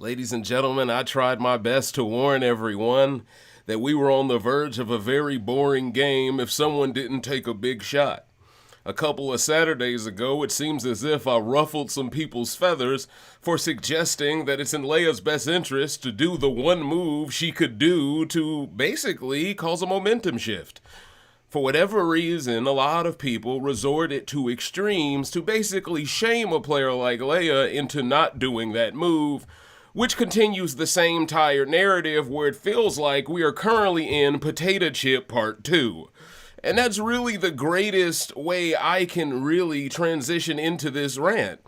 Ladies and gentlemen, I tried my best to warn everyone that we were on the verge of a very boring game if someone didn't take a big shot. A couple of Saturdays ago, it seems as if I ruffled some people's feathers for suggesting that it's in Leah's best interest to do the one move she could do to basically cause a momentum shift. For whatever reason, a lot of people resorted to extremes to basically shame a player like Leah into not doing that move, which continues the same tired narrative where it feels like we are currently in Potato Chip Part 2. And that's really the greatest way I can really transition into this rant.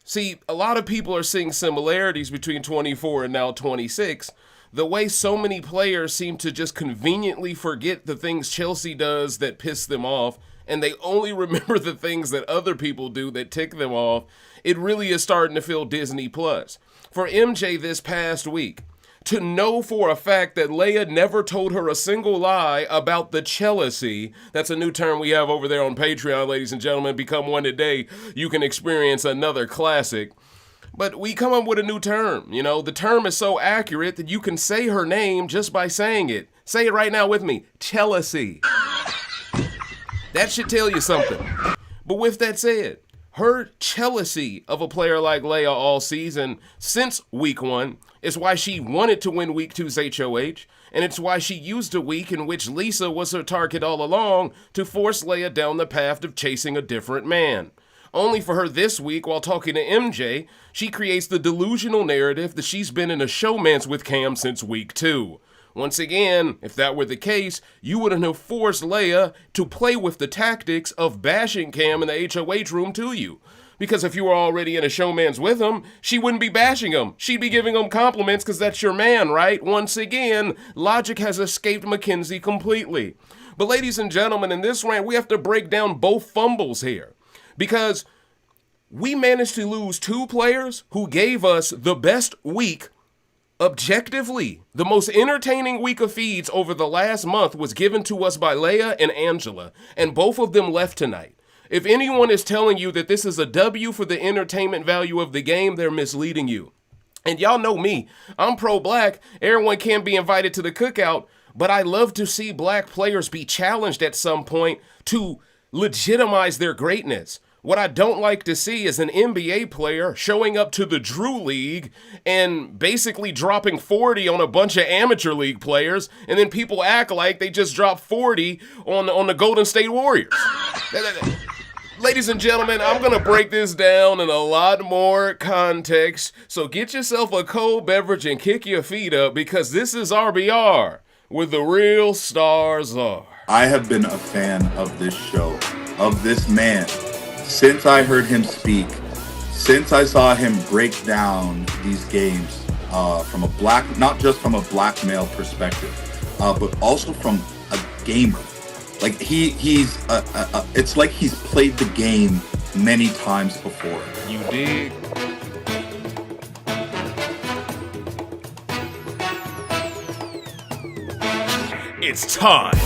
See, a lot of people are seeing similarities between 24 and now 26. The way so many players seem to just conveniently forget the things Chelsie does that piss them off, and they only remember the things that other people do that tick them off, it really is starting to feel Disney Plus. For MJ this past week, to know for a fact that Leah never told her a single lie about the Chelsie, that's a new term we have over there on Patreon, ladies and gentlemen. Become one today, you can experience another classic. But we come up with a new term, the term is so accurate that you can say her name just by saying it. Say it right now with me, Chelsie. That should tell you something. But with that said, her Chelsie of a player like Leah all season, since week 1, is why she wanted to win week 2's HOH, and it's why she used a week in which Lisa was her target all along to force Leah down the path of chasing a different man. Only for her this week, while talking to MJ, she creates the delusional narrative that she's been in a showmance with Cam since week 2. Once again, if that were the case, you wouldn't have forced Leah to play with the tactics of bashing Cam in the HOH room to you. Because if you were already in a showmance with him, she wouldn't be bashing him. She'd be giving him compliments because that's your man, right? Once again, logic has escaped Makensy completely. But ladies and gentlemen, in this rant, we have to break down both fumbles here. Because we managed to lose 2 players who gave us the best week objectively. The most entertaining week of feeds over the last month was given to us by Leah and Angela, and both of them left tonight. If anyone is telling you that this is a W for the entertainment value of the game, they're misleading you. And y'all know me, I'm pro-black, everyone can be invited to the cookout, but I love to see black players be challenged at some point to legitimize their greatness. What I don't like to see is an NBA player showing up to the Drew League and basically dropping 40 on a bunch of amateur league players, and then people act like they just dropped 40 on the Golden State Warriors. Ladies and gentlemen, I'm going to break this down in a lot more context, so get yourself a cold beverage and kick your feet up, because this is RBR, where the real stars are. I have been a fan of this show, of this man, since I heard him speak, since I saw him break down these games from a black, not just from a black male perspective, but also from a gamer. Like he's it's like he's played the game many times before. You dig? It's time.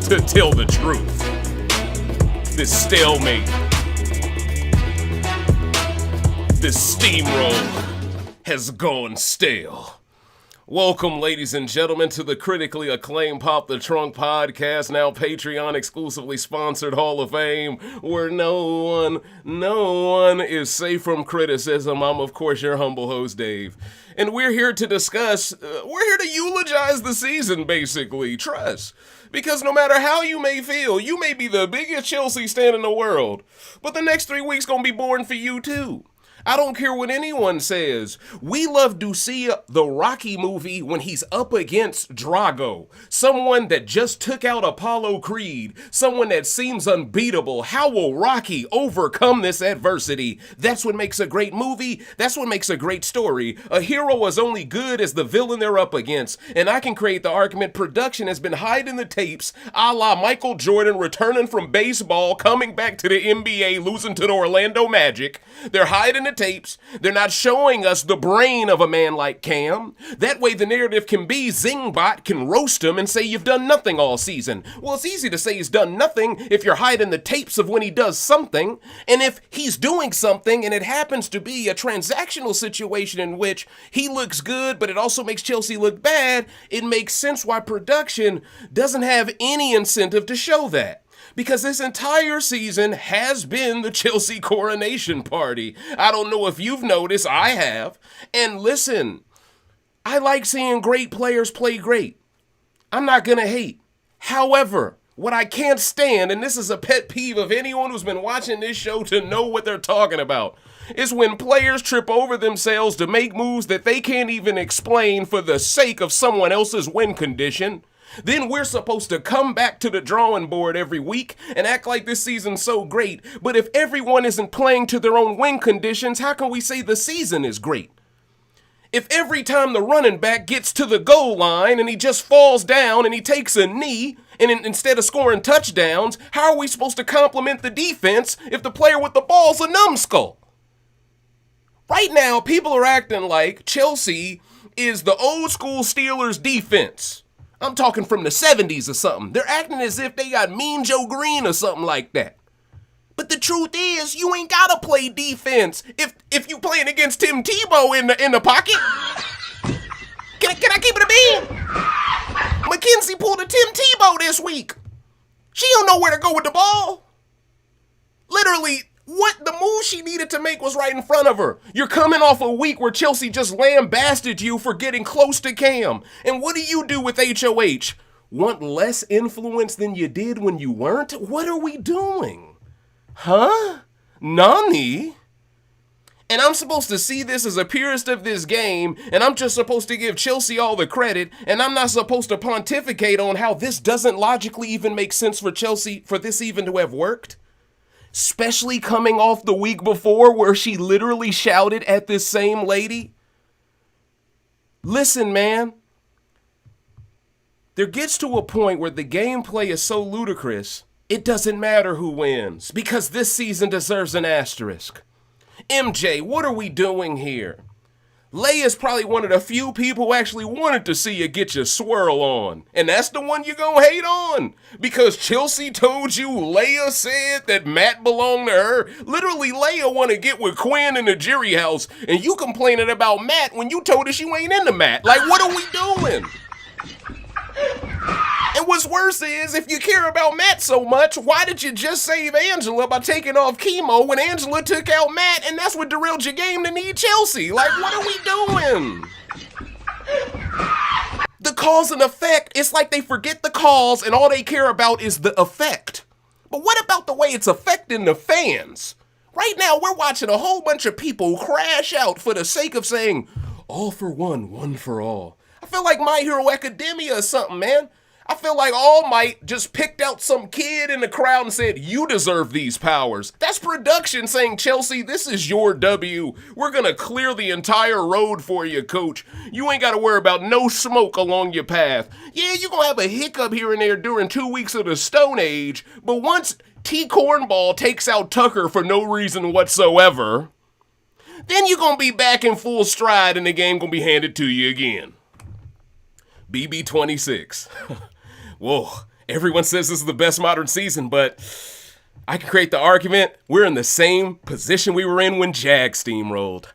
To tell the truth, this stalemate, this steamroll has gone stale. Welcome, ladies and gentlemen, to the critically acclaimed Pop the Trunk podcast, now Patreon exclusively sponsored Hall of Fame, where no one is safe from criticism. I'm, of course, your humble host, Dave. And we're here to discuss, we're here to eulogize the season, basically. Trust. Because no matter how you may feel, you may be the biggest Chelsie stan in the world, but the next 3 weeks gonna be boring for you too. I don't care what anyone says. We love to see the Rocky movie when he's up against Drago, someone that just took out Apollo Creed, someone that seems unbeatable. How will Rocky overcome this adversity? That's what makes a great movie. That's what makes a great story. A hero is only good as the villain they're up against, and I can create the argument production has been hiding the tapes, a la Michael Jordan returning from baseball, coming back to the NBA, losing to the Orlando Magic. They're hiding the tapes. They're not showing us the brain of a man like Cam. That way the narrative can be Zingbot can roast him and say you've done nothing all season. Well, it's easy to say he's done nothing if you're hiding the tapes of when he does something. And if he's doing something and it happens to be a transactional situation in which he looks good, but it also makes Chelsie look bad, it makes sense why production doesn't have any incentive to show that. Because this entire season has been the Chelsie coronation party. I don't know if you've noticed, I have. And listen, I like seeing great players play great. I'm not gonna hate. However, what I can't stand, and this is a pet peeve of anyone who's been watching this show to know what they're talking about, is when players trip over themselves to make moves that they can't even explain for the sake of someone else's win condition. Then we're supposed to come back to the drawing board every week and act like this season's so great. But if everyone isn't playing to their own win conditions, how can we say the season is great? If every time the running back gets to the goal line and he just falls down and he takes a knee, and instead of scoring touchdowns, how are we supposed to compliment the defense if the player with the ball's a numbskull? Right now, people are acting like Chelsie is the old school Steelers defense. I'm talking from the 70s or something. They're acting as if they got Mean Joe Green or something like that. But the truth is, you ain't gotta play defense if you playing against Tim Tebow in the pocket. Can I keep it a bean? Makensy pulled a Tim Tebow this week. She don't know where to go with the ball. Literally, what the move she needed to make was right in front of her. You're coming off a week where Chelsie just lambasted you for getting close to Cam. And what do you do with HOH? Want less influence than you did when you weren't? What are we doing? Huh? Nani? And I'm supposed to see this as a purist of this game, and I'm just supposed to give Chelsie all the credit, and I'm not supposed to pontificate on how this doesn't logically even make sense for Chelsie for this even to have worked? Especially coming off the week before where she literally shouted at this same lady. Listen, man. There gets to a point where the gameplay is so ludicrous, it doesn't matter who wins, because this season deserves an asterisk. MJ, what are we doing here? Leah's probably one of the few people who actually wanted to see you get your swirl on. And that's the one you're gonna hate on. Because Chelsie told you Leah said that Matt belonged to her. Literally, Leah want to get with Quinn in the jury house. And you complaining about Matt when you told her she ain't into Matt. Like, what are we doing? And what's worse is, if you care about Matt so much, why did you just save Angela by taking off Kimo when Angela took out Matt, and that's what derailed your game to need Chelsie? Like, what are we doing? The cause and effect, it's like they forget the cause and all they care about is the effect. But what about the way it's affecting the fans? Right now, we're watching a whole bunch of people crash out for the sake of saying, all for one, one for all. I feel like My Hero Academia or something, man. I feel like All Might just picked out some kid in the crowd and said, you deserve these powers. That's production saying, Chelsie, this is your W. We're gonna clear the entire road for you, coach. You ain't gotta worry about no smoke along your path. Yeah, you're gonna have a hiccup here and there during 2 weeks of the Stone Age, but once T-Cornball takes out Tucker for no reason whatsoever, then you're gonna be back in full stride and the game gonna be handed to you again. BB26. Whoa, everyone says this is the best modern season, but I can create the argument we're in the same position we were in when Jag steamrolled.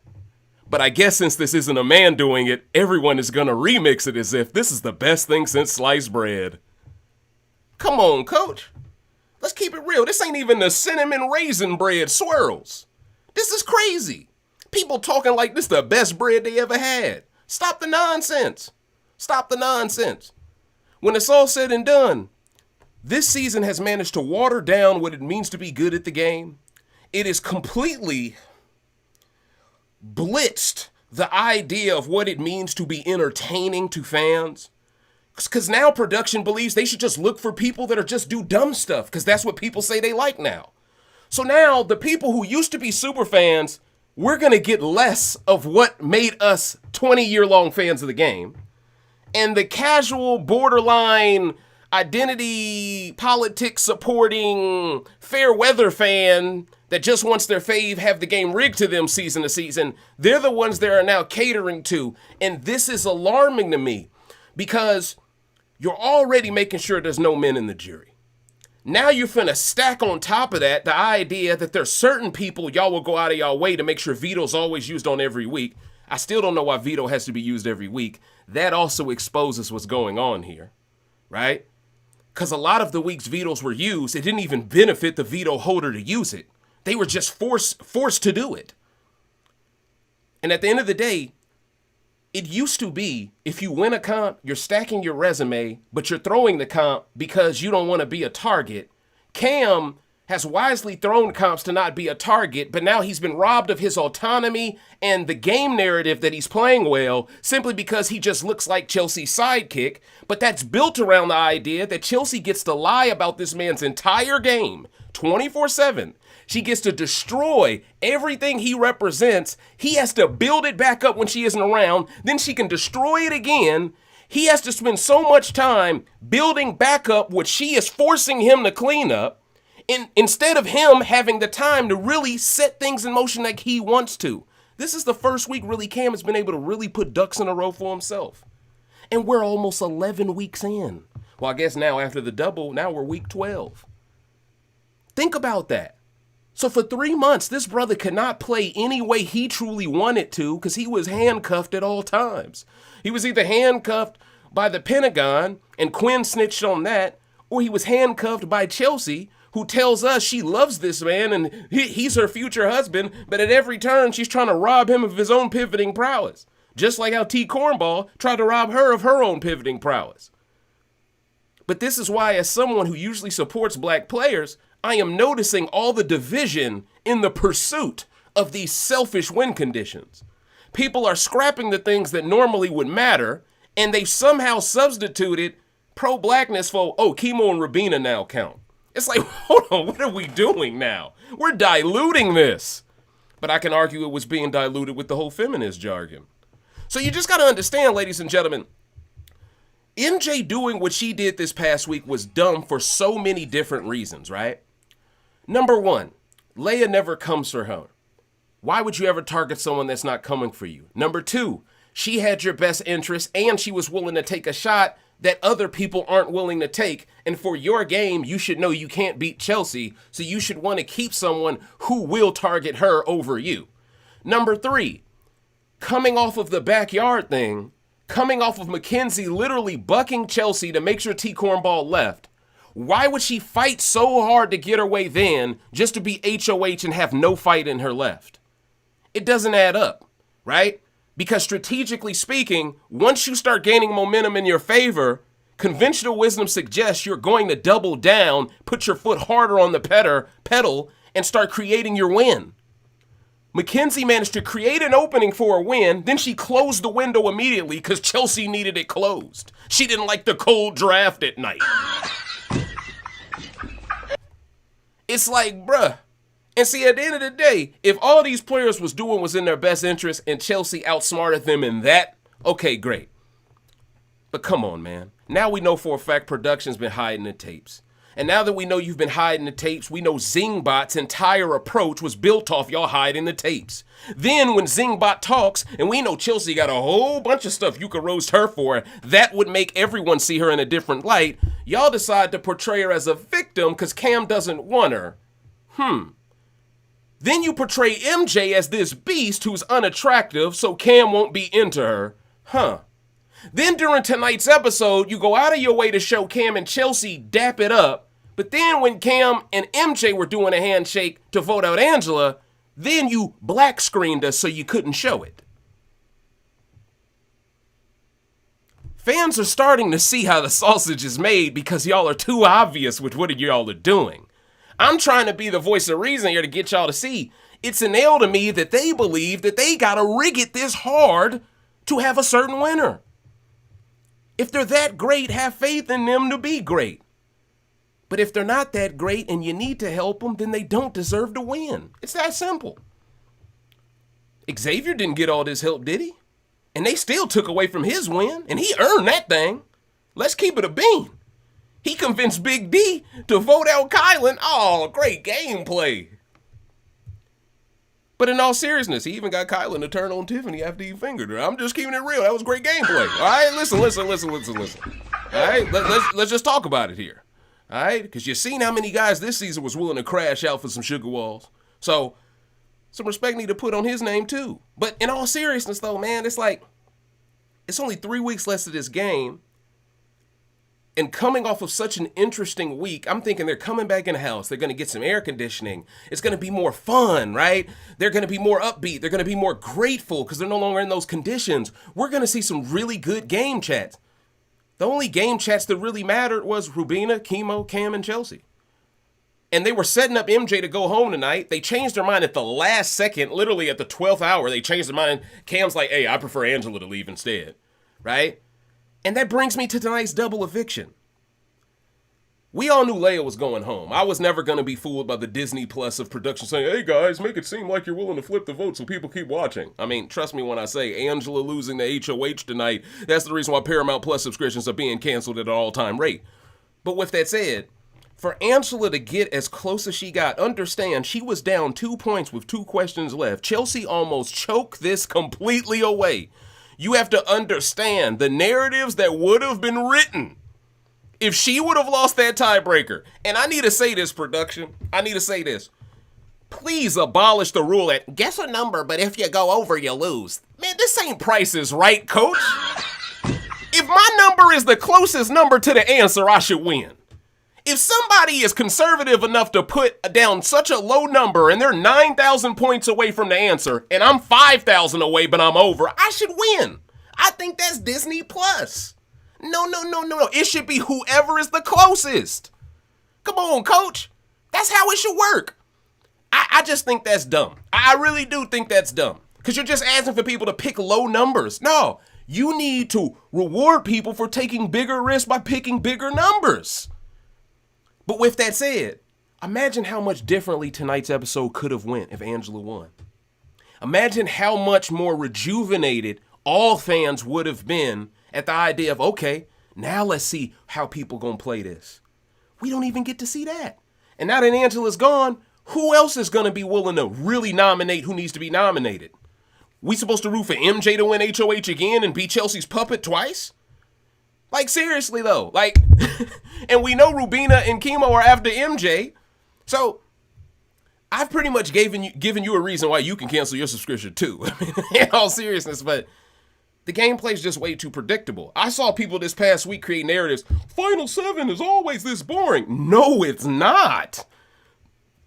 But I guess since this isn't a man doing it, everyone is gonna remix it as if this is the best thing since sliced bread. Come on, coach. Let's keep it real. This ain't even the cinnamon raisin bread swirls. This is crazy. People talking like this the best bread they ever had. Stop the nonsense. Stop the nonsense. When it's all said and done, this season has managed to water down what it means to be good at the game. It has completely blitzed the idea of what it means to be entertaining to fans. Because now production believes they should just look for people that are just do dumb stuff, because that's what people say they like now. So now the people who used to be super fans, we're going to get less of what made us 20-year-long fans of the game. And the casual, borderline, identity, politics supporting, fair weather fan that just wants their fave have the game rigged to them season to season, they're the ones they are now catering to. And this is alarming to me because you're already making sure there's no men in the jury. Now you're finna stack on top of that the idea that there's certain people y'all will go out of y'all way to make sure veto's always used on every week. I still don't know why veto has to be used every week. That also exposes what's going on here, right? Because a lot of the weeks vetoes were used, it didn't even benefit the veto holder to use it. They were just forced to do it. And at the end of the day, it used to be if you win a comp, you're stacking your resume, but you're throwing the comp because you don't want to be a target. Cam has wisely thrown comps to not be a target, but now he's been robbed of his autonomy and the game narrative that he's playing well simply because he just looks like Chelsea's sidekick. But that's built around the idea that Chelsea gets to lie about this man's entire game 24/7. She gets to destroy everything he represents. He has to build it back up when she isn't around. Then she can destroy it again. He has to spend so much time building back up what she is forcing him to clean up, instead of him having the time to really set things in motion like he wants to. This is the first week really Cam has been able to really put ducks in a row for himself. And we're almost 11 weeks in. Well, I guess now after the double, now we're week 12. Think about that. So for 3 months, this brother could not play any way he truly wanted to because he was handcuffed at all times. He was either handcuffed by the Pentagon, and Quinn snitched on that, or he was handcuffed by Chelsea, who tells us she loves this man and he's her future husband, but at every turn she's trying to rob him of his own pivoting prowess. Just like how T-Kor tried to rob her of her own pivoting prowess. But this is why, as someone who usually supports black players, I am noticing all the division in the pursuit of these selfish win conditions. People are scrapping the things that normally would matter, and they've somehow substituted pro-blackness for, oh, Kimo and Rubina now count. It's like, hold on, what are we doing now? We're diluting this. But I can argue it was being diluted with the whole feminist jargon. So you just got to understand, ladies and gentlemen, MJ doing what she did this past week was dumb for so many different reasons, right? Number one, Leah never comes for her. Why would you ever target someone that's not coming for you? Number two, she had your best interest and she was willing to take a shot that other people aren't willing to take. And for your game, you should know you can't beat Chelsea, so you should want to keep someone who will target her over you. Number three, coming off of the backyard thing, coming off of Makensy literally bucking Chelsea to make sure T-Kor left, why would she fight so hard to get her way then just to be HOH and have no fight in her left? It doesn't add up, right? Because strategically speaking, once you start gaining momentum in your favor, conventional wisdom suggests you're going to double down, put your foot harder on the pedal, and start creating your win. Makensy managed to create an opening for a win, then she closed the window immediately because Chelsea needed it closed. She didn't like the cold draft at night. It's like, bruh. And see, at the end of the day, if all these players was doing was in their best interest and Chelsea outsmarted them in that, okay, great. But come on, man. Now we know for a fact production's been hiding the tapes. And now that we know you've been hiding the tapes, we know Zingbot's entire approach was built off y'all hiding the tapes. Then when Zingbot talks, and we know Chelsea got a whole bunch of stuff you could roast her for, that would make everyone see her in a different light, y'all decide to portray her as a victim because Cam doesn't want her. Then you portray MJ as this beast who's unattractive so Cam won't be into her. Then during tonight's episode, you go out of your way to show Cam and Chelsea dap it up, but then when Cam and MJ were doing a handshake to vote out Angela, then you black screened us so you couldn't show it. Fans are starting to see how the sausage is made because y'all are too obvious with what y'all are doing. I'm trying to be the voice of reason here to get y'all to see. It's an L to me that they believe that they gotta rig it this hard to have a certain winner. If they're that great, have faith in them to be great. But if they're not that great and you need to help them, then they don't deserve to win. It's that simple. Xavier didn't get all this help, did he? And they still took away from his win, and he earned that thing. Let's keep it a bean. He convinced Big D to vote out Kylan. Oh, great gameplay. But in all seriousness, he even got Kylan to turn on Tiffany after he fingered her. I'm just keeping it real. That was great gameplay. All right, listen. All right, let's just talk about it here. All right, because you've seen how many guys this season was willing to crash out for some sugar walls. So some respect need to put on his name too. But in all seriousness, though, man, it's like it's only 3 weeks left of this game. And coming off of such an interesting week, I'm thinking they're coming back in the house. They're going to get some air conditioning. It's going to be more fun, right? They're going to be more upbeat. They're going to be more grateful because they're no longer in those conditions. We're going to see some really good game chats. The only game chats that really mattered was Rubina, Kimo, Cam, and Chelsie. And they were setting up MJ to go home tonight. They changed their mind at the last second, literally at the 12th hour. They changed their mind. Cam's like, hey, I prefer Angela to leave instead, right? And that brings me to tonight's double eviction. We all knew Leah was going home. I was never going to be fooled by the Disney Plus of production saying, hey guys, make it seem like you're willing to flip the vote so people keep watching. I mean, trust me when I say Angela losing to HOH tonight, that's the reason why Paramount Plus subscriptions are being canceled at an all-time rate. But with that said, for Angela to get as close as she got, understand she was down 2 points with 2 questions left. Chelsie almost choked this completely away. You have to understand the narratives that would have been written if she would have lost that tiebreaker. And I need to say this, production. I need to say this. Please abolish the rule that guess a number, but if you go over, you lose. Man, this ain't Price is Right, coach. If my number is the closest number to the answer, I should win. If somebody is conservative enough to put down such a low number and they're 9,000 points away from the answer and I'm 5,000 away but I'm over, I should win. I think that's Disney Plus. No. It should be whoever is the closest. Come on, coach. That's how it should work. I just think that's dumb. I really do think that's dumb. Because you're just asking for people to pick low numbers. No, you need to reward people for taking bigger risks by picking bigger numbers. But with that said, imagine how much differently tonight's episode could have went if Angela won. Imagine how much more rejuvenated all fans would have been at the idea of, okay, now let's see how people gonna play this. We don't even get to see that. And now that Angela's gone, who else is gonna be willing to really nominate who needs to be nominated? We supposed to root for MJ to win HOH again and be Chelsea's puppet twice? Like, seriously, though. Like, and we know Rubina and Kimo are after MJ. So, I've pretty much given you a reason why you can cancel your subscription, too. In all seriousness, but the gameplay is just way too predictable. I saw people this past week create narratives. Final 7 is always this boring. No, it's not.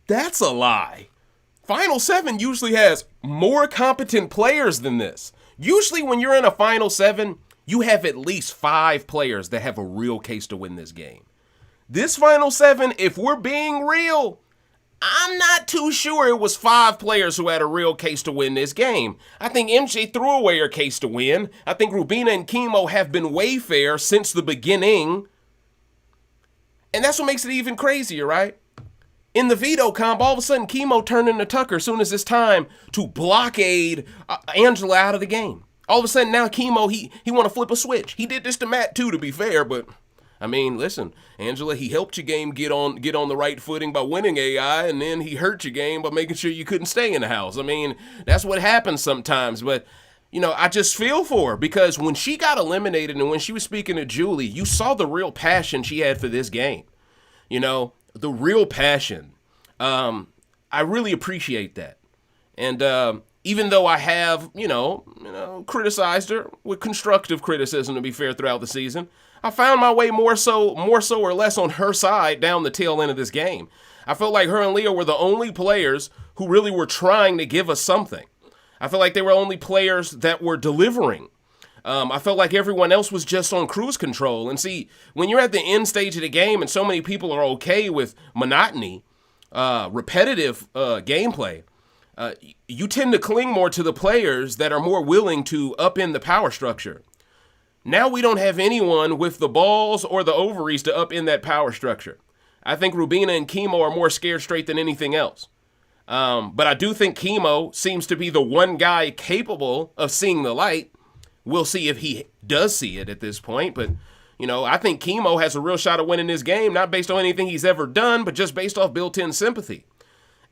That's a lie. Final 7 usually has more competent players than this. Usually when you're in a Final 7, you have at least 5 players that have a real case to win this game. This Final 7, if we're being real, I'm not too sure it was 5 players who had a real case to win this game. I think MJ threw away her case to win. I think Rubina and Kimo have been way fair since the beginning. And that's what makes it even crazier, right? In the veto comp, all of a sudden, Kimo turned into Tucker as soon as it's time to blockade Angela out of the game. All of a sudden, now Kimo, he want to flip a switch. He did this to Matt, too, to be fair, but I mean, listen, Angela, he helped your game get on the right footing by winning AI, and then he hurt your game by making sure you couldn't stay in the house. I mean, that's what happens sometimes, but you know, I just feel for her because when she got eliminated and when she was speaking to Julie, you saw the real passion she had for this game. You know, the real passion. I really appreciate that. And even though I have, you know, criticized her with constructive criticism, to be fair, throughout the season, I found my way more so or less on her side down the tail end of this game. I felt like her and Leah were the only players who really were trying to give us something. I felt like they were only players that were delivering. I felt like everyone else was just on cruise control. And see, when you're at the end stage of the game and so many people are okay with monotony, repetitive gameplay, you tend to cling more to the players that are more willing to upend the power structure. Now we don't have anyone with the balls or the ovaries to upend that power structure. I think Rubina and Kimo are more scared straight than anything else. But I do think Kimo seems to be the one guy capable of seeing the light. We'll see if he does see it at this point. But, you know, I think Kimo has a real shot of winning this game, not based on anything he's ever done, but just based off built-in sympathy.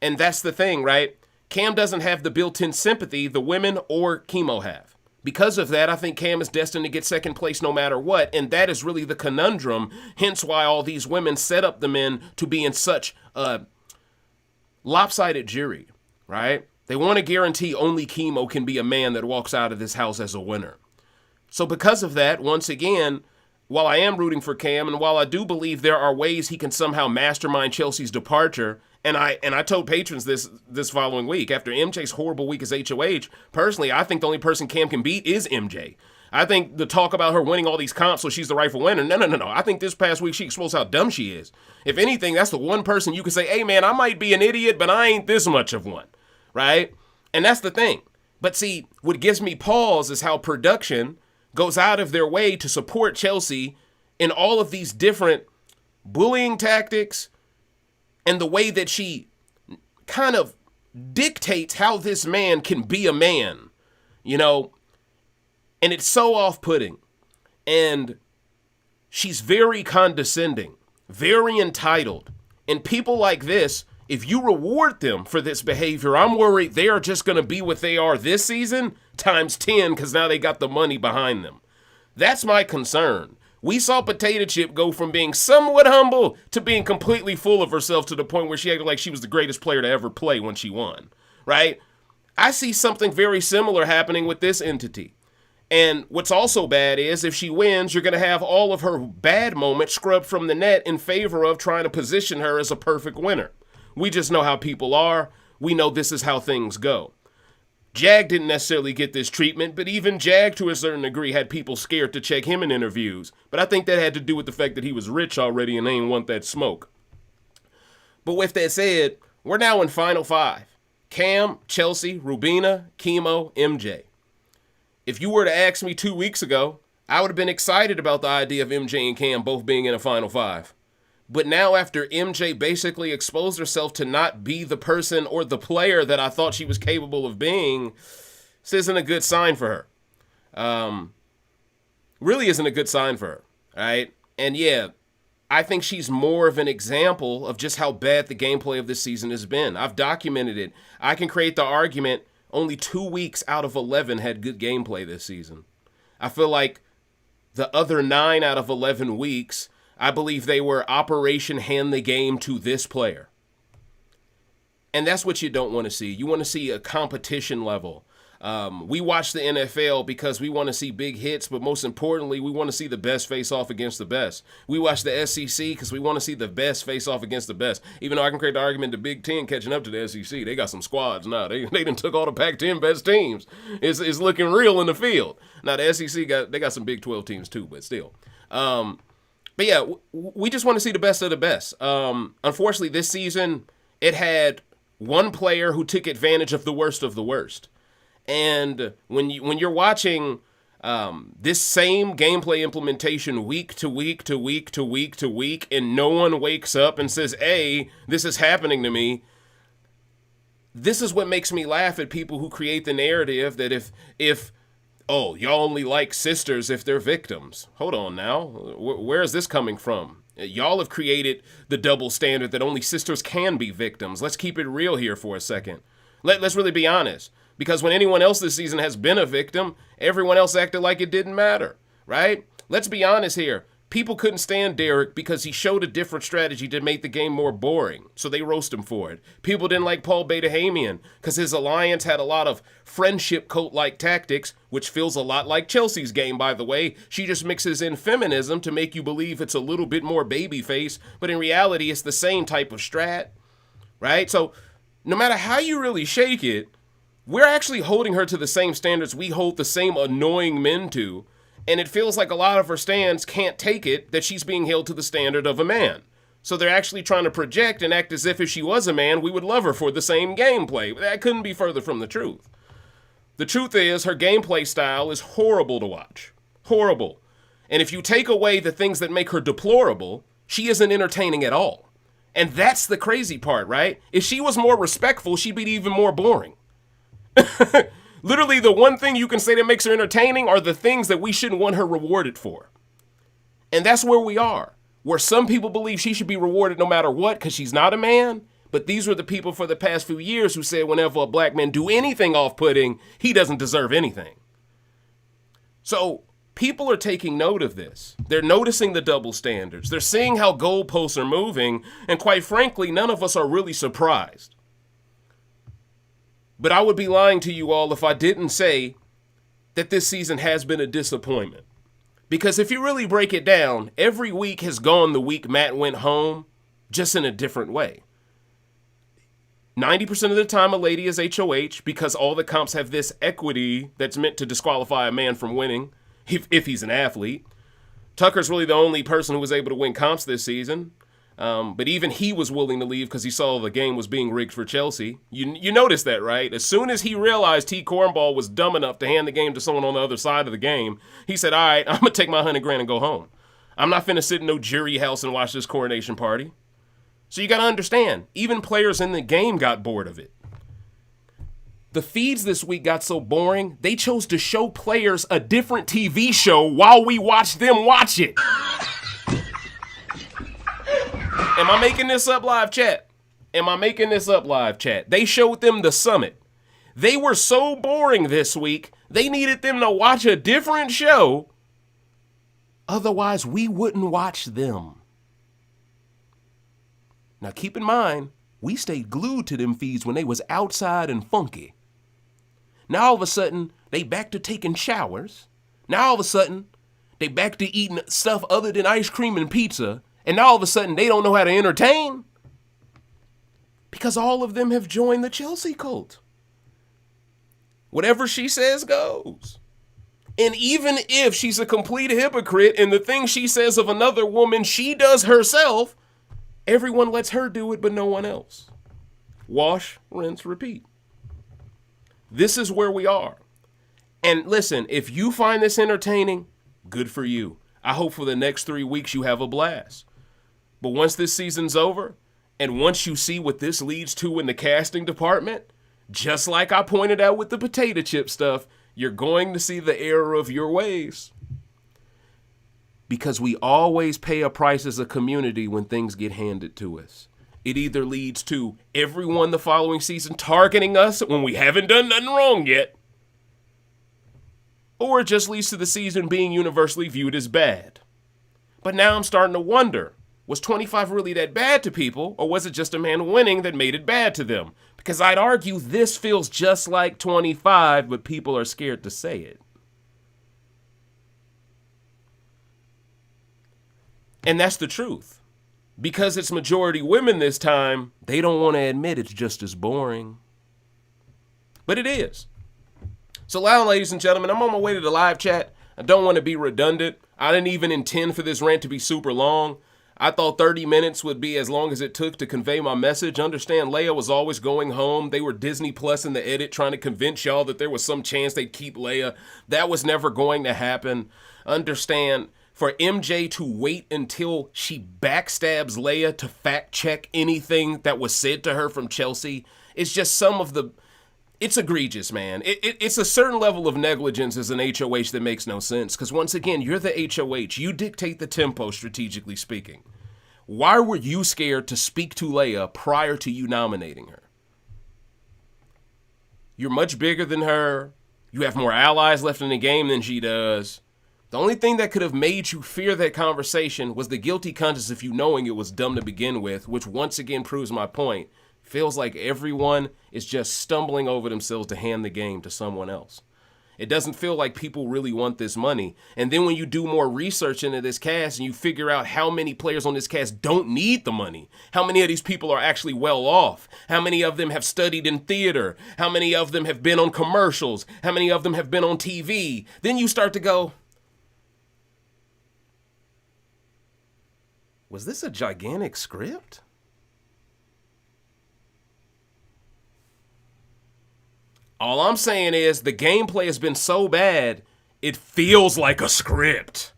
And that's the thing, right? Cam doesn't have the built-in sympathy the women or Kimo have. Because of that, I think Cam is destined to get second place no matter what, and that is really the conundrum, hence why all these women set up the men to be in such a lopsided jury, right? They want to guarantee only Kimo can be a man that walks out of this house as a winner. So because of that, once again, while I am rooting for Cam, and while I do believe there are ways he can somehow mastermind Chelsea's departure, and I told patrons this following week, after MJ's horrible week as HOH, personally, I think the only person Cam can beat is MJ. I think the talk about her winning all these comps so she's the rightful winner, no. I think this past week she exposed how dumb she is. If anything, that's the one person you can say, hey man, I might be an idiot, but I ain't this much of one, right? And that's the thing. But see, what gives me pause is how production goes out of their way to support Chelsie in all of these different bullying tactics, and the way that she kind of dictates how this man can be a man, you know, and it's so off-putting. And she's very condescending, very entitled. And people like this, if you reward them for this behavior, I'm worried they are just going to be what they are this season times 10 because now they got the money behind them. That's my concern. We saw Potato Chip go from being somewhat humble to being completely full of herself to the point where she acted like she was the greatest player to ever play when she won, right? I see something very similar happening with this entity. And what's also bad is if she wins, you're going to have all of her bad moments scrubbed from the net in favor of trying to position her as a perfect winner. We just know how people are. We know this is how things go. Jag didn't necessarily get this treatment, but even Jag, to a certain degree, had people scared to check him in interviews. But I think that had to do with the fact that he was rich already and they didn't want that smoke. But with that said, we're now in Final Five. Cam, Chelsie, Rubina, Kimo, MJ. If you were to ask me 2 weeks ago, I would have been excited about the idea of MJ and Cam both being in a Final Five. But now after MJ basically exposed herself to not be the person or the player that I thought she was capable of being, this isn't a good sign for her. Really isn't a good sign for her, right? And yeah, I think she's more of an example of just how bad the gameplay of this season has been. I've documented it. I can create the argument only 2 weeks out of 11 had good gameplay this season. I feel like the other 9 out of 11 weeks, I believe they were Operation Hand the Game to this player. And that's what you don't want to see. You want to see a competition level. We watch the NFL because we want to see big hits, but most importantly, we want to see the best face off against the best. We watch the SEC because we want to see the best face off against the best. Even though I can create the argument the Big Ten catching up to the SEC, they got some squads now. They done took all the Pac-10 best teams. It's looking real in the field. Now the SEC got some Big 12 teams too, but still. But yeah, we just want to see the best of the best. Unfortunately, this season, it had one player who took advantage of the worst of the worst. And when you're watching this same gameplay implementation week to week to week to week to week, and no one wakes up and says, hey, this is happening to me, this is what makes me laugh at people who create the narrative that if oh, y'all only like sisters if they're victims. Hold on now. Where is this coming from? Y'all have created the double standard that only sisters can be victims. Let's keep it real here for a second. Let's really be honest. Because when anyone else this season has been a victim, everyone else acted like it didn't matter, right? Let's be honest here. People couldn't stand Derek because he showed a different strategy to make the game more boring, so they roast him for it. People didn't like Paul Beta-Hamian because his alliance had a lot of friendship cult-like tactics, which feels a lot like Chelsea's game, by the way. She just mixes in feminism to make you believe it's a little bit more babyface, but in reality, it's the same type of strat, right? So no matter how you really shake it, we're actually holding her to the same standards we hold the same annoying men to, and it feels like a lot of her stands can't take it that she's being held to the standard of a man. So they're actually trying to project and act as if she was a man, we would love her for the same gameplay. That couldn't be further from the truth. The truth is, her gameplay style is horrible to watch. Horrible. And if you take away the things that make her deplorable, she isn't entertaining at all. And that's the crazy part, right? If she was more respectful, she'd be even more boring. Literally, the one thing you can say that makes her entertaining are the things that we shouldn't want her rewarded for. And that's where we are, where some people believe she should be rewarded no matter what because she's not a man, But these were the people for the past few years who said whenever a black man do anything off-putting, he doesn't deserve anything. So people are taking note of this. They're noticing the double standards. They're seeing how goalposts are moving. And quite frankly, none of us are really surprised. But I would be lying to you all if I didn't say that this season has been a disappointment. Because if you really break it down, every week has gone the week Matt went home, just in a different way. 90% of the time a lady is HOH because all the comps have this equity that's meant to disqualify a man from winning if he's an athlete. Tucker's really the only person who was able to win comps this season. But even he was willing to leave because he saw the game was being rigged for Chelsie. You noticed that, right? As soon as he realized T. Cornball was dumb enough to hand the game to someone on the other side of the game, he said, all right, I'm going to take my $100,000 and go home. I'm not finna sit in no jury house and watch this coronation party. So you got to understand, even players in the game got bored of it. The feeds this week got so boring, they chose to show players a different TV show while we watched them watch it. Am I making this up, live chat? They showed them the summit. They were so boring this week, they needed them to watch a different show. Otherwise, we wouldn't watch them. Now, keep in mind, we stayed glued to them feeds when they was outside and funky. Now, all of a sudden, they back to taking showers. Now, all of a sudden, they back to eating stuff other than ice cream and pizza. And now, all of a sudden, they don't know how to entertain. Because all of them have joined the Chelsie cult. Whatever she says goes. And even if she's a complete hypocrite and the thing she says of another woman she does herself, everyone lets her do it, but no one else. Wash, rinse, repeat. This is where we are. And listen, if you find this entertaining, good for you. I hope for the next 3 weeks you have a blast. But once this season's over, and once you see what this leads to in the casting department, just like I pointed out with the potato chip stuff, you're going to see the error of your ways. Because we always pay a price as a community when things get handed to us. It either leads to everyone the following season targeting us when we haven't done nothing wrong yet, or it just leads to the season being universally viewed as bad. But now I'm starting to wonder, was 25 really that bad to people, or was it just a man winning that made it bad to them? Because I'd argue this feels just like 25, but people are scared to say it. And that's the truth. Because it's majority women this time, they don't want to admit it's just as boring. But it is. So now, ladies and gentlemen, I'm on my way to the live chat. I don't want to be redundant. I didn't even intend for this rant to be super long. I thought 30 minutes would be as long as it took to convey my message. Understand, Leia was always going home. They were Disney Plus in the edit trying to convince y'all that there was some chance they'd keep Leia. That was never going to happen. Understand, for MJ to wait until she backstabs Leia to fact check anything that was said to her from Chelsie is just some of the... It's egregious, man. It's a certain level of negligence as an HOH that makes no sense. Because once again, you're the HOH. You dictate the tempo, strategically speaking. Why were you scared to speak to Leia prior to you nominating her? You're much bigger than her. You have more allies left in the game than she does. The only thing that could have made you fear that conversation was the guilty conscience of you knowing it was dumb to begin with, which once again proves my point. Feels like everyone is just stumbling over themselves to hand the game to someone else. It doesn't feel like people really want this money. And then when you do more research into this cast and you figure out how many players on this cast don't need the money, how many of these people are actually well off, how many of them have studied in theater, how many of them have been on commercials, how many of them have been on TV, then you start to go, was this a gigantic script? All I'm saying is the gameplay has been so bad, it feels like a script.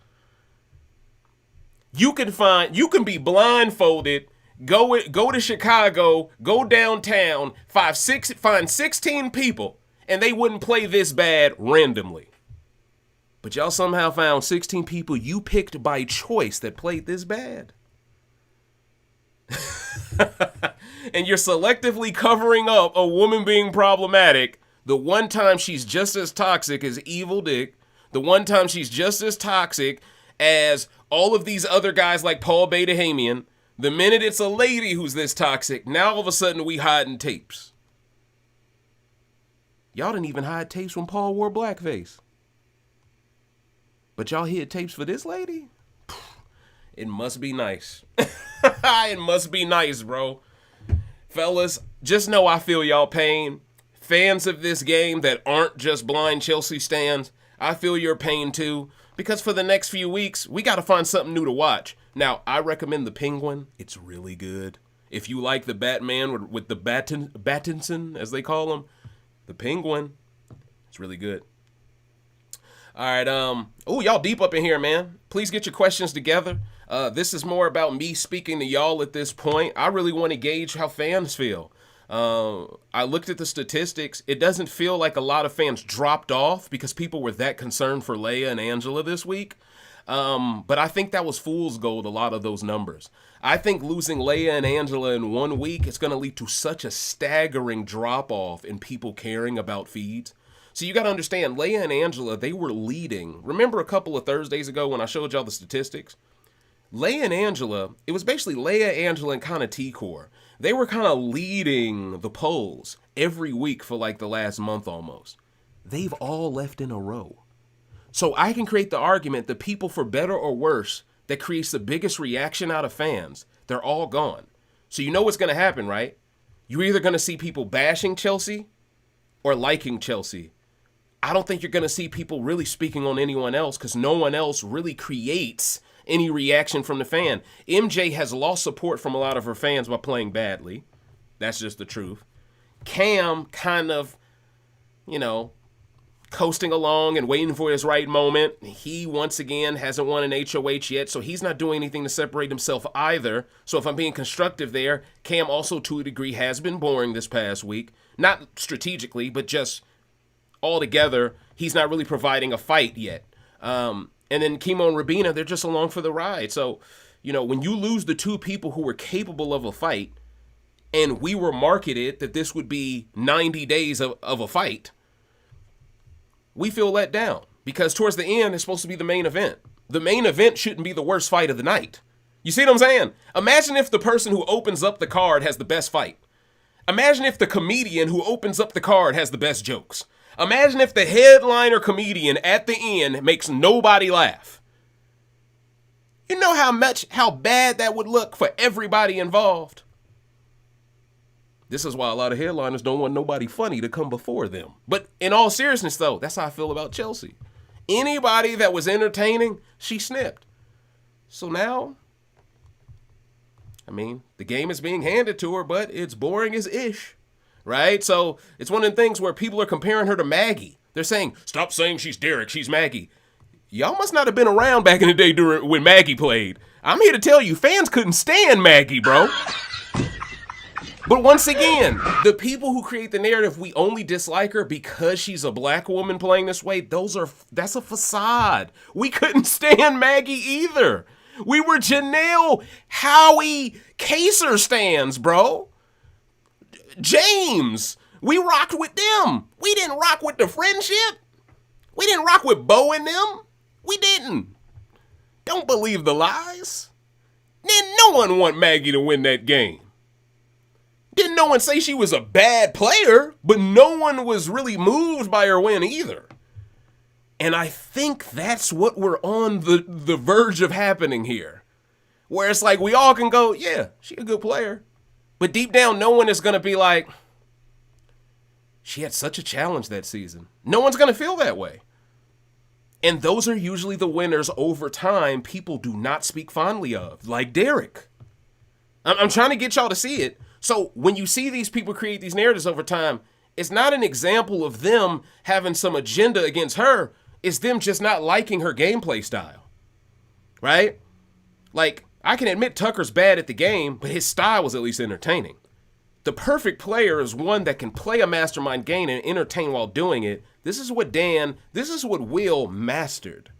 You can be blindfolded, go to Chicago, go downtown, find 16 people, and they wouldn't play this bad randomly. But y'all somehow found 16 people you picked by choice that played this bad. and you're selectively covering up a woman being problematic, the one time she's just as toxic as Evil Dick, the one time she's just as toxic as all of these other guys like Paul Beta-Hamian, the minute it's a lady who's this toxic, now all of a sudden we hiding tapes. Y'all didn't even hide tapes when Paul wore blackface. But y'all hid tapes for this lady? It must be nice. It must be nice, bro. Fellas, just know I feel y'all pain. Fans of this game that aren't just blind Chelsea stans, I feel your pain too. Because for the next few weeks, we got to find something new to watch. Now, I recommend The Penguin. It's really good. If you like the Batman with the Battinson, as they call him, The Penguin, it's really good. All right, y'all deep up in here, man. Please get your questions together. This is more about me speaking to y'all at this point. I really want to gauge how fans feel. I looked at the statistics. It doesn't feel like a lot of fans dropped off because people were that concerned for Leah and Angela this week. But I think that was fool's gold, a lot of those numbers. I think losing Leah and Angela in 1 week is going to lead to such a staggering drop-off in people caring about feeds. So you got to understand, Leah and Angela, they were leading. Remember a couple of Thursdays ago when I showed y'all the statistics? Leah and Angela, it was basically Leah, Angela, and kind of T-Kor. They were kind of leading the polls every week for like the last month almost. They've all left in a row. So I can create the argument that people, for better or worse, that creates the biggest reaction out of fans, they're all gone. So you know what's going to happen, right? You're either going to see people bashing Chelsea or liking Chelsea. I don't think you're going to see people really speaking on anyone else because no one else really creates any reaction from the fan. MJ has lost support from a lot of her fans by playing badly. That's just the truth. Cam kind of, coasting along and waiting for his right moment. He, once again, hasn't won an HOH yet, so he's not doing anything to separate himself either. So if I'm being constructive there, Cam also, to a degree, has been boring this past week. Not strategically, but just altogether, he's not really providing a fight yet. And then Kimo and Rubina, they're just along for the ride. So, when you lose the two people who were capable of a fight, and we were marketed that this would be 90 days of a fight, we feel let down. Because towards the end, it's supposed to be the main event. The main event shouldn't be the worst fight of the night. You see what I'm saying? Imagine if the person who opens up the card has the best fight. Imagine if the comedian who opens up the card has the best jokes. Imagine if the headliner comedian at the end makes nobody laugh. You know how bad that would look for everybody involved. This is why a lot of headliners don't want nobody funny to come before them. But in all seriousness, though, that's how I feel about Chelsea. Anybody that was entertaining, she snipped. So now, the game is being handed to her, but it's boring as ish. Right? So it's one of the things where people are comparing her to Maggie. They're saying, stop saying she's Derek, she's Maggie. Y'all must not have been around back in the day when Maggie played. I'm here to tell you, fans couldn't stand Maggie, bro. But once again, the people who create the narrative, we only dislike her because she's a black woman playing this way, that's a facade. We couldn't stand Maggie either. We were Janelle Howie Kaser stans, bro. James, we rocked with them. We didn't rock with the friendship. We didn't rock with Bo and them. We didn't. Don't believe the lies. Didn't no one want Maggie to win that game. Didn't no one say she was a bad player, but no one was really moved by her win either. And I think that's what we're on the verge of happening here. Where it's like we all can go, yeah, she a good player. But deep down, no one is going to be like, she had such a challenge that season. No one's going to feel that way. And those are usually the winners over time people do not speak fondly of, like Derek. I'm trying to get y'all to see it. So when you see these people create these narratives over time, it's not an example of them having some agenda against her. It's them just not liking her gameplay style. Right? Like, I can admit Tucker's bad at the game, but his style was at least entertaining. The perfect player is one that can play a mastermind game and entertain while doing it. This is what Will mastered.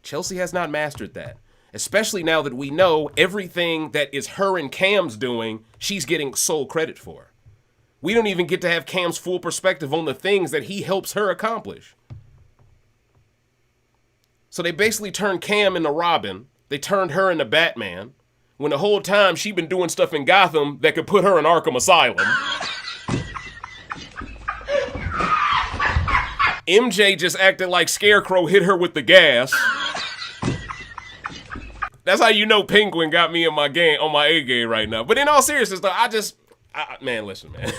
Chelsea has not mastered that. Especially now that we know everything that is her and Cam's doing, she's getting sole credit for. We don't even get to have Cam's full perspective on the things that he helps her accomplish. So they basically turned Cam into Robin. They turned her into Batman. When the whole time she been doing stuff in Gotham that could put her in Arkham Asylum. MJ just acted like Scarecrow hit her with the gas. That's how you know Penguin got me in my game, on my A game right now. But in all seriousness, though, man, listen, man.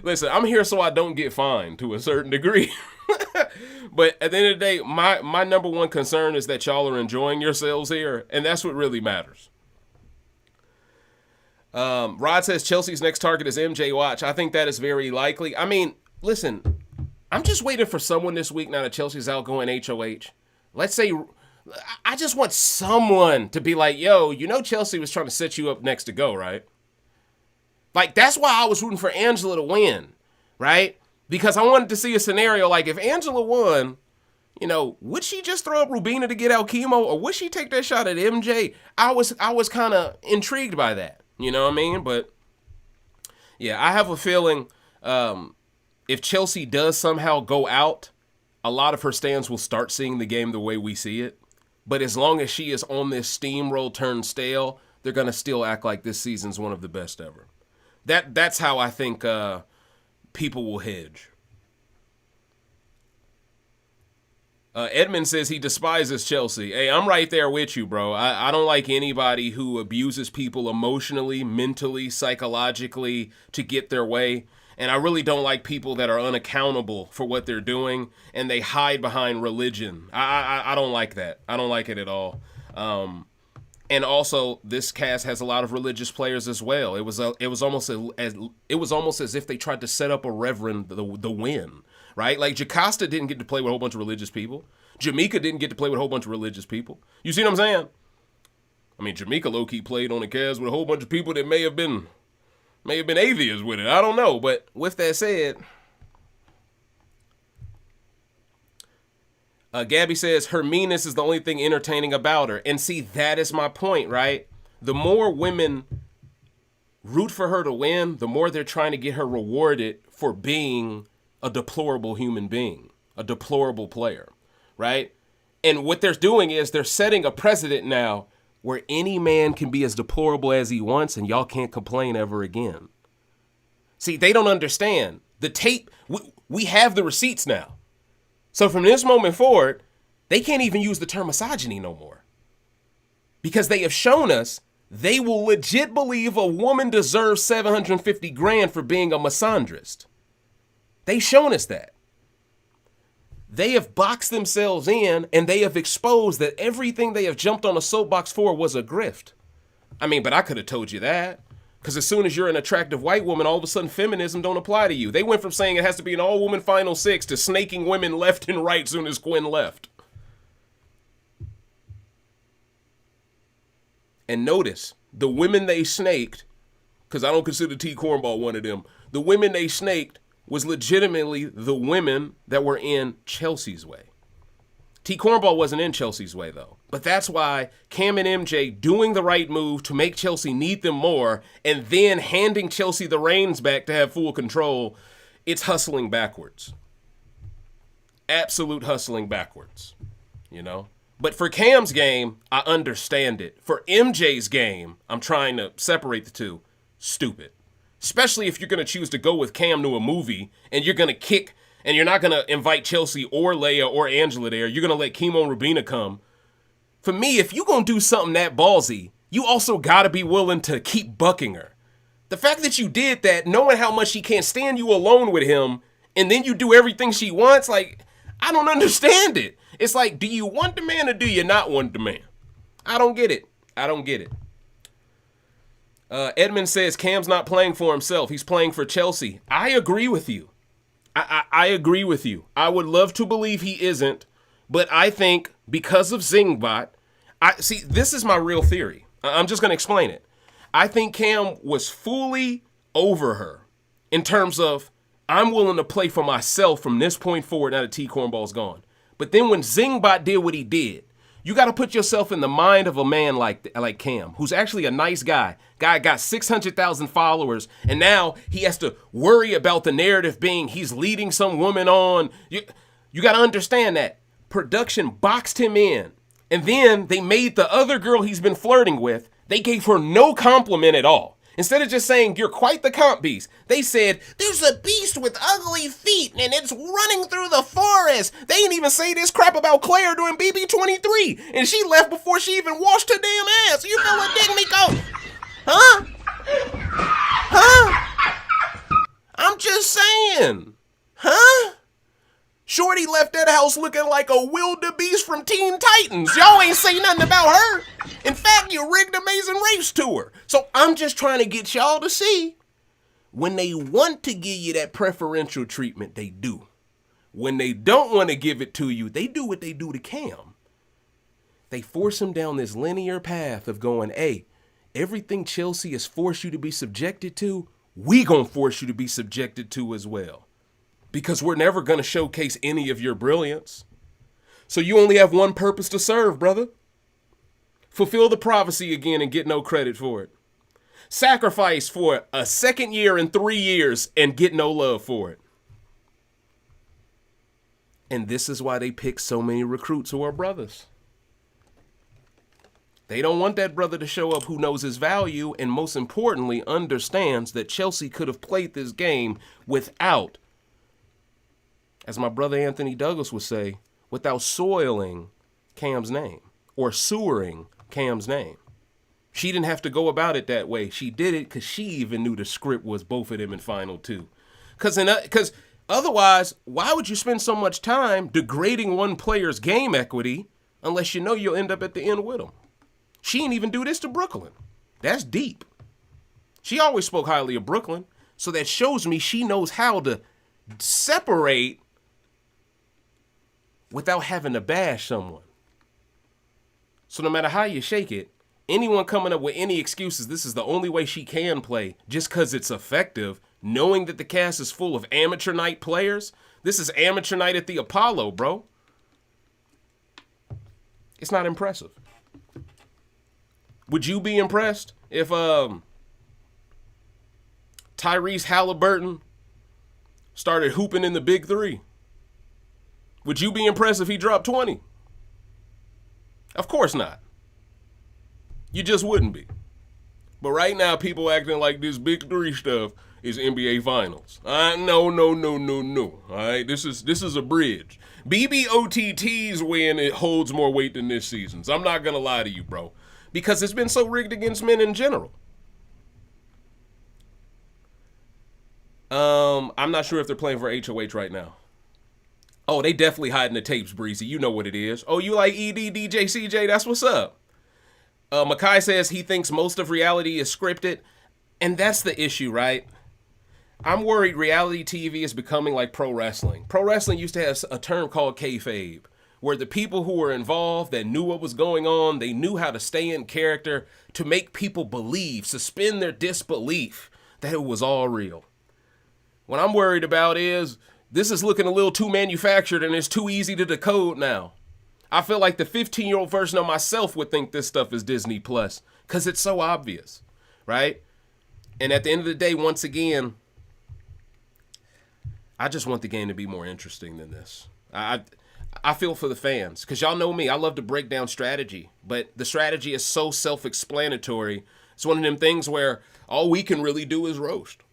Listen, I'm here so I don't get fined to a certain degree. But at the end of the day, my number one concern is that y'all are enjoying yourselves here, and that's what really matters. Rod says Chelsea's next target is MJ Watch. I think that is very likely. I mean, listen, I'm just waiting for someone this week now that Chelsea's out going HOH. Let's say, I just want someone to be like, yo, you know Chelsie was trying to set you up next to go, right? Like, that's why I was rooting for Angela to win, right? Because I wanted to see a scenario like if Angela won, you know, would she just throw up Rubina to get out Kimo, or would she take that shot at MJ? I was kind of intrigued by that, you know what I mean? But yeah, I have a feeling if Chelsie does somehow go out, a lot of her stands will start seeing the game the way we see it. But as long as she is on this steamroll turn stale, they're going to still act like this season's one of the best ever. That's how I think people will hedge. Edmund says he despises Chelsie. Hey, I'm right there with you, bro. I don't like anybody who abuses people emotionally, mentally, psychologically to get their way. And I really don't like people that are unaccountable for what they're doing and they hide behind religion. I don't like that. I don't like it at all. And also, this cast has a lot of religious players as well. It was almost as if they tried to set up a reverend the win, right? Like Jocasta didn't get to play with a whole bunch of religious people. Jamaica didn't get to play with a whole bunch of religious people. You see what I'm saying? I mean, Jamaica low-key played on the cast with a whole bunch of people that may have been atheists with it. I don't know. But with that said, Gabby says her meanness is the only thing entertaining about her. And see, that is my point, right? The more women root for her to win, the more they're trying to get her rewarded for being a deplorable human being, a deplorable player, right? And what they're doing is they're setting a precedent now where any man can be as deplorable as he wants and y'all can't complain ever again. See, they don't understand. The tape, we have the receipts now. So from this moment forward, they can't even use the term misogyny no more. Because they have shown us they will legit believe a woman deserves $750,000 for being a misandrist. They've shown us that. They have boxed themselves in and they have exposed that everything they have jumped on a soapbox for was a grift. I mean, but I could have told you that. Because as soon as you're an attractive white woman, all of a sudden feminism don't apply to you. They went from saying it has to be an all-woman final six to snaking women left and right soon as Quinn left. And notice, the women they snaked, because I don't consider T-Kor one of them, the women they snaked was legitimately the women that were in Chelsea's way. T-Kor wasn't in Chelsea's way, though. But that's why Cam and MJ doing the right move to make Chelsie need them more and then handing Chelsie the reins back to have full control, it's hustling backwards. Absolute hustling backwards, you know? But for Cam's game, I understand it. For MJ's game, I'm trying to separate the two. Stupid. Especially if you're going to choose to go with Cam to a movie and you're going to kick and you're not going to invite Chelsie or Leah or Angela there. You're going to let Kimo and Rubina come. For me, if you're going to do something that ballsy, you also got to be willing to keep bucking her. The fact that you did that, knowing how much she can't stand you alone with him, and then you do everything she wants, like, I don't understand it. It's like, do you want the man or do you not want the man? I don't get it. I don't get it. Edmund says Cam's not playing for himself. He's playing for Chelsie. I agree with you. I agree with you. I would love to believe he isn't, but I think because of Zingbot, see, this is my real theory. I'm just going to explain it. I think Cam was fully over her in terms of I'm willing to play for myself from this point forward now that T-Kor gone. But then when Zingbot did what he did, You got to put yourself in the mind of a man like Cam, who's actually a nice guy. Guy got 600,000 followers, and now he has to worry about the narrative being he's leading some woman on. You got to understand that. Production boxed him in, and then they made the other girl he's been flirting with, they gave her no compliment at all. Instead of just saying, you're quite the comp beast, they said, there's a beast with ugly feet and it's running through the forest. They didn't even say this crap about Claire during BB23, and she left before she even washed her damn ass. You feel what digging me go? Huh? I'm just saying. Huh? Shorty left that house looking like a wildebeest from Teen Titans. Y'all ain't say nothing about her. In fact, you rigged Amazing Race to her. So I'm just trying to get y'all to see. When they want to give you that preferential treatment, they do. When they don't want to give it to you, they do what they do to Cam. They force him down this linear path of going, hey, everything Chelsie has forced you to be subjected to, we gonna force you to be subjected to as well. Because we're never going to showcase any of your brilliance. So you only have one purpose to serve, brother. Fulfill the prophecy again and get no credit for it. Sacrifice for a second year in 3 years and get no love for it. And this is why they pick so many recruits who are brothers. They don't want that brother to show up who knows his value and most importantly understands that Chelsie could have played this game without, as my brother Anthony Douglas would say, without soiling Cam's name or sewering Cam's name. She didn't have to go about it that way. She did it because she even knew the script was both of them in final two. Because otherwise, why would you spend so much time degrading one player's game equity unless you know you'll end up at the end with them? She didn't even do this to Brooklyn. That's deep. She always spoke highly of Brooklyn, so that shows me she knows how to separate without having to bash someone. So no matter how you shake it, anyone coming up with any excuses, this is the only way she can play just because it's effective, knowing that the cast is full of amateur night players. This is amateur night at the Apollo, bro. It's not impressive. Would you be impressed if Tyrese Halliburton started hooping in the big three? Would you be impressed if he dropped 20? Of course not. You just wouldn't be. But right now, people acting like this big three stuff is NBA Finals. No. All right, this is a bridge. BBOTT's win, it holds more weight than this season's. I'm not gonna lie to you, bro, because it's been so rigged against men in general. I'm not sure if they're playing for HOH right now. Oh, they definitely hiding the tapes, Breezy. You know what it is. Oh, you like ED, DJ, CJ? That's what's up. Makai says he thinks most of reality is scripted. And that's the issue, right? I'm worried reality TV is becoming like pro wrestling. Pro wrestling used to have a term called kayfabe, where the people who were involved that knew what was going on, they knew how to stay in character to make people believe, suspend their disbelief that it was all real. What I'm worried about is this is looking a little too manufactured and it's too easy to decode now. I feel like the 15-year-old version of myself would think this stuff is Disney Plus because it's so obvious, right? And at the end of the day, once again, I just want the game to be more interesting than this. I feel for the fans because y'all know me. I love to break down strategy, but the strategy is so self-explanatory. It's one of them things where all we can really do is roast.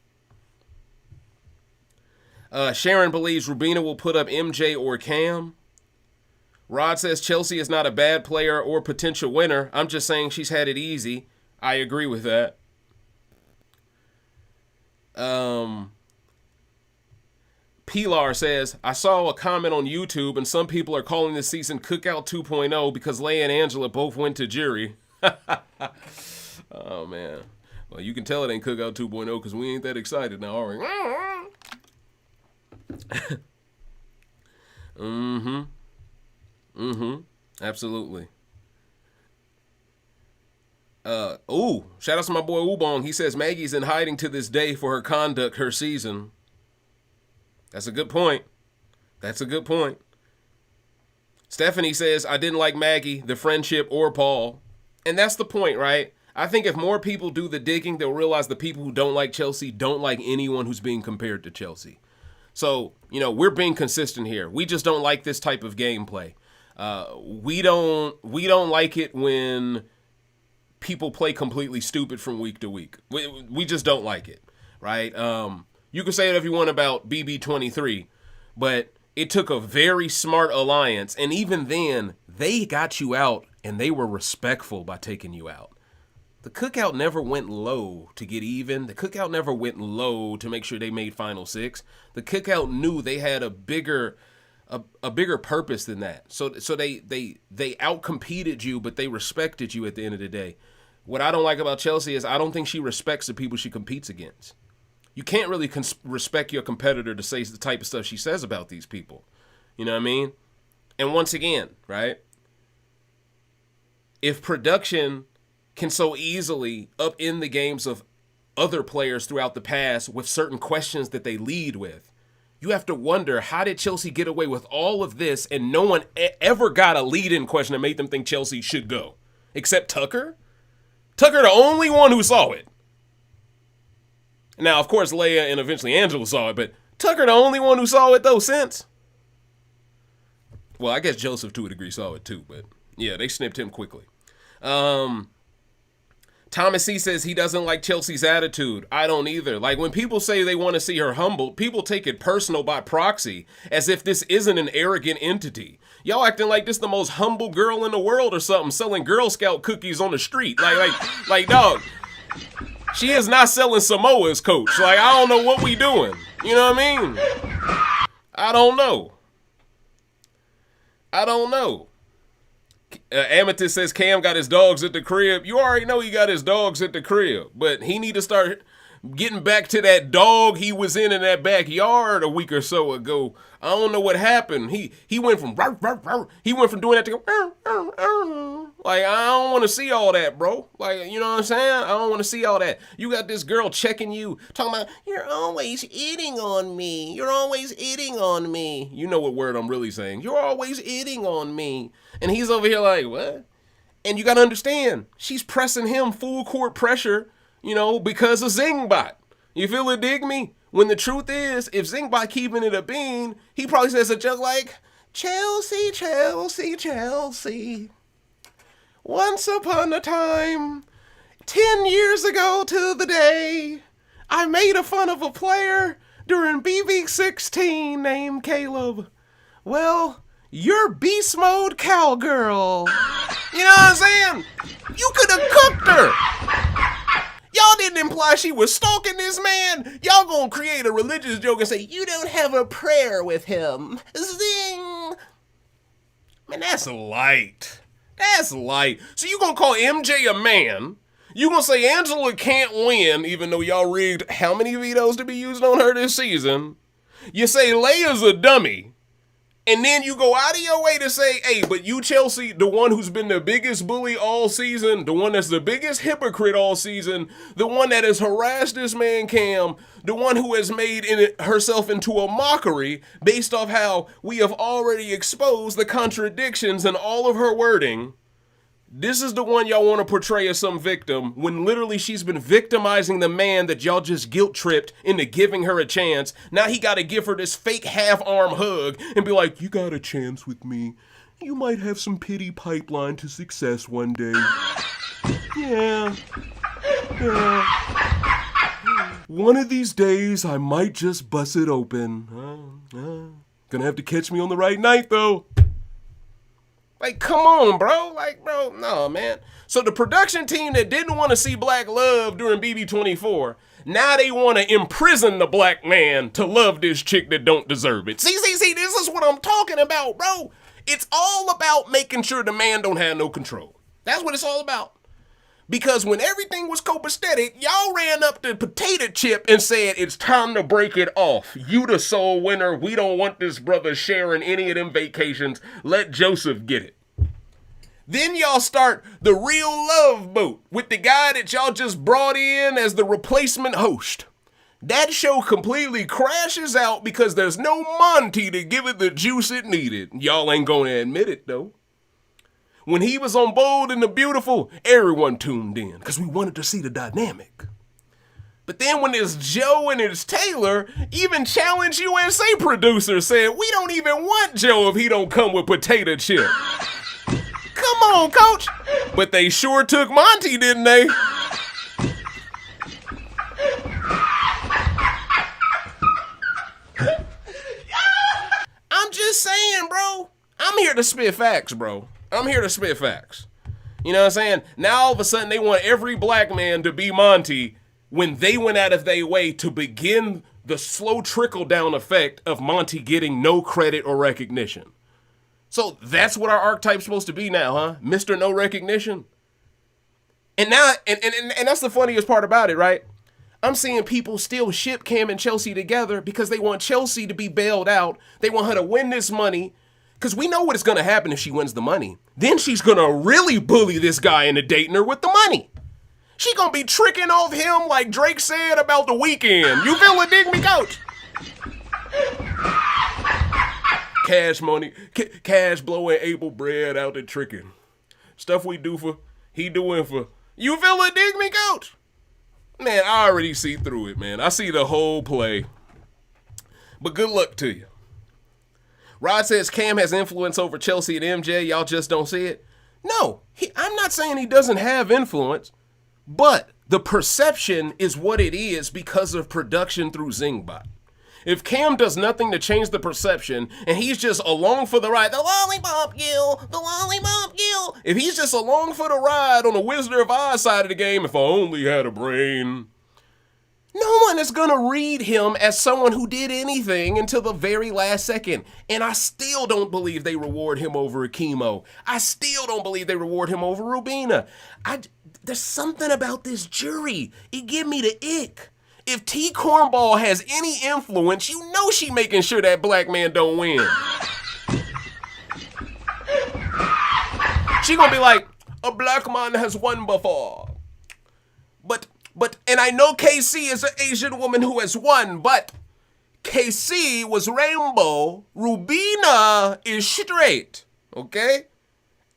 Sharon believes Rubina will put up MJ or Cam. Rod says Chelsie is not a bad player or potential winner. I'm just saying she's had it easy. I agree with that. Pilar says, I saw a comment on YouTube and some people are calling this season Cookout 2.0 because Leia and Angela both went to jury. Oh, man. Well, you can tell it ain't Cookout 2.0 because we ain't that excited now, are we? Absolutely. Shout out to my boy Ubong. He says Maggie's in hiding to this day for her conduct her season. That's a good point. Stephanie says, I didn't like Maggie, the friendship, or Paul. And that's the point, right? I think if more people do the digging, they'll realize the people who don't like Chelsie don't like anyone who's being compared to Chelsie. So, we're being consistent here. We just don't like this type of gameplay. We don't like it when people play completely stupid from week to week. We just don't like it, right? You can say it if you want about BB23, but it took a very smart alliance, and even then, they got you out, and they were respectful by taking you out. The cookout never went low to get even. The cookout never went low to make sure they made Final Six. The cookout knew they had a bigger purpose than that. So they outcompeted you, but they respected you at the end of the day. What I don't like about Chelsie is I don't think she respects the people she competes against. You can't really respect your competitor to say the type of stuff she says about these people. You know what I mean? And once again, right? If production can so easily upend the games of other players throughout the past with certain questions that they lead with, you have to wonder, how did Chelsie get away with all of this and no one ever got a lead-in question that made them think Chelsie should go? Except Tucker? Tucker, the only one who saw it. Now, of course, Leah and eventually Angela saw it, but Tucker, the only one who saw it, though, since. Well, I guess Joseph, to a degree, saw it, too, but yeah, they snipped him quickly. Thomas C. says he doesn't like Chelsea's attitude. I don't either. Like, when people say they want to see her humbled, people take it personal by proxy, as if this isn't an arrogant entity. Y'all acting like this the most humble girl in the world or something, selling Girl Scout cookies on the street. Like, dog, she is not selling Samoas, coach. Like, I don't know what we doing. You know what I mean? I don't know. Amethyst says Cam got his dogs at the crib. You already know he got his dogs at the crib, but he need to start getting back to that dog he was in that backyard a week or so ago. I don't know what happened. He went from he went from doing that to go like, I don't want to see all that, bro. Like, you know what I'm saying? I don't want to see all that. You got this girl checking you, talking about, you're always eating on me. You're always eating on me. You know what word I'm really saying. You're always eating on me. And he's over here like, what? And you got to understand, she's pressing him full court pressure, because of Zingbot. You feel it, dig me? When the truth is, if Zingbot keeping it a bean, he probably says a joke like, Chelsie, Chelsie, Chelsie. Once upon a time, 10 years ago to the day, I made a fun of a player during BB16 named Caleb. Well, you're beast mode cowgirl. You know what I'm saying? You could have cooked her. Y'all didn't imply she was stalking this man. Y'all gonna create a religious joke and say, you don't have a prayer with him. Zing. Man, that's light. That's light. So you gonna call MJ a man? You gonna say Angela can't win, even though y'all rigged how many vetoes to be used on her this season? You say Leia's a dummy. And then you go out of your way to say, hey, but you, Chelsie, the one who's been the biggest bully all season, the one that's the biggest hypocrite all season, the one that has harassed this man Cam, the one who has made herself into a mockery based off how we have already exposed the contradictions in all of her wording. This is the one y'all want to portray as some victim when literally she's been victimizing the man that y'all just guilt-tripped into giving her a chance. Now he got to give her this fake half-arm hug and be like, you got a chance with me. You might have some pity pipeline to success one day. Yeah. One of these days, I might just bust it open. Gonna have to catch me on the right night, though. Like, come on, bro. Like, bro, no, man. So the production team that didn't want to see black love during BB24, now they want to imprison the black man to love this chick that don't deserve it. See, this is what I'm talking about, bro. It's all about making sure the man don't have no control. That's what it's all about. Because when everything was copacetic, y'all ran up the potato chip and said, it's time to break it off. You the sole winner. We don't want this brother sharing any of them vacations. Let Joseph get it. Then y'all start the real love boat with the guy that y'all just brought in as the replacement host. That show completely crashes out because there's no Monty to give it the juice it needed. Y'all ain't gonna admit it, though. When he was on Bold and the Beautiful, everyone tuned in because we wanted to see the dynamic. But then when it's Joe and it's Taylor, even Challenge USA producers said, we don't even want Joe if he don't come with potato chip. Come on, coach. But they sure took Monty, didn't they? I'm just saying, bro. I'm here to spit facts, bro. I'm here to spit facts. You know what I'm saying? Now all of a sudden they want every black man to be Monty when they went out of their way to begin the slow trickle-down effect of Monty getting no credit or recognition. So that's what our archetype's supposed to be now, huh? Mr. No Recognition? And now, and that's the funniest part about it, right? I'm seeing people still ship Cam and Chelsie together because they want Chelsie to be bailed out. They want her to win this money because we know what is going to happen if she wins the money. Then she's going to really bully this guy into dating her with the money. She going to be tricking off him like Drake said about The Weeknd. You feel what, dig me, coach? Cash money, cash blowing Abel bread out there tricking. Stuff we do for, he doing for. You feel what, dig me, coach? Man, I already see through it, man. I see the whole play. But good luck to you. Rod says Cam has influence over Chelsie and MJ. Y'all just don't see it. No, I'm not saying he doesn't have influence, but the perception is what it is because of production through Zingbot. If Cam does nothing to change the perception and he's just along for the ride, the lollipop gill, the lollipop gill. If he's just along for the ride on the Wizard of Oz side of the game, if I only had a brain, no one is going to read him as someone who did anything until the very last second. And I still don't believe they reward him over Kimo. I still don't believe they reward him over Rubina. There's something about this jury. It give me the ick. If T Cornball has any influence, you know she making sure that black man don't win. She gonna be like, a black man has won before. But, and I know KC is an Asian woman who has won, but KC was rainbow, Rubina is straight, okay?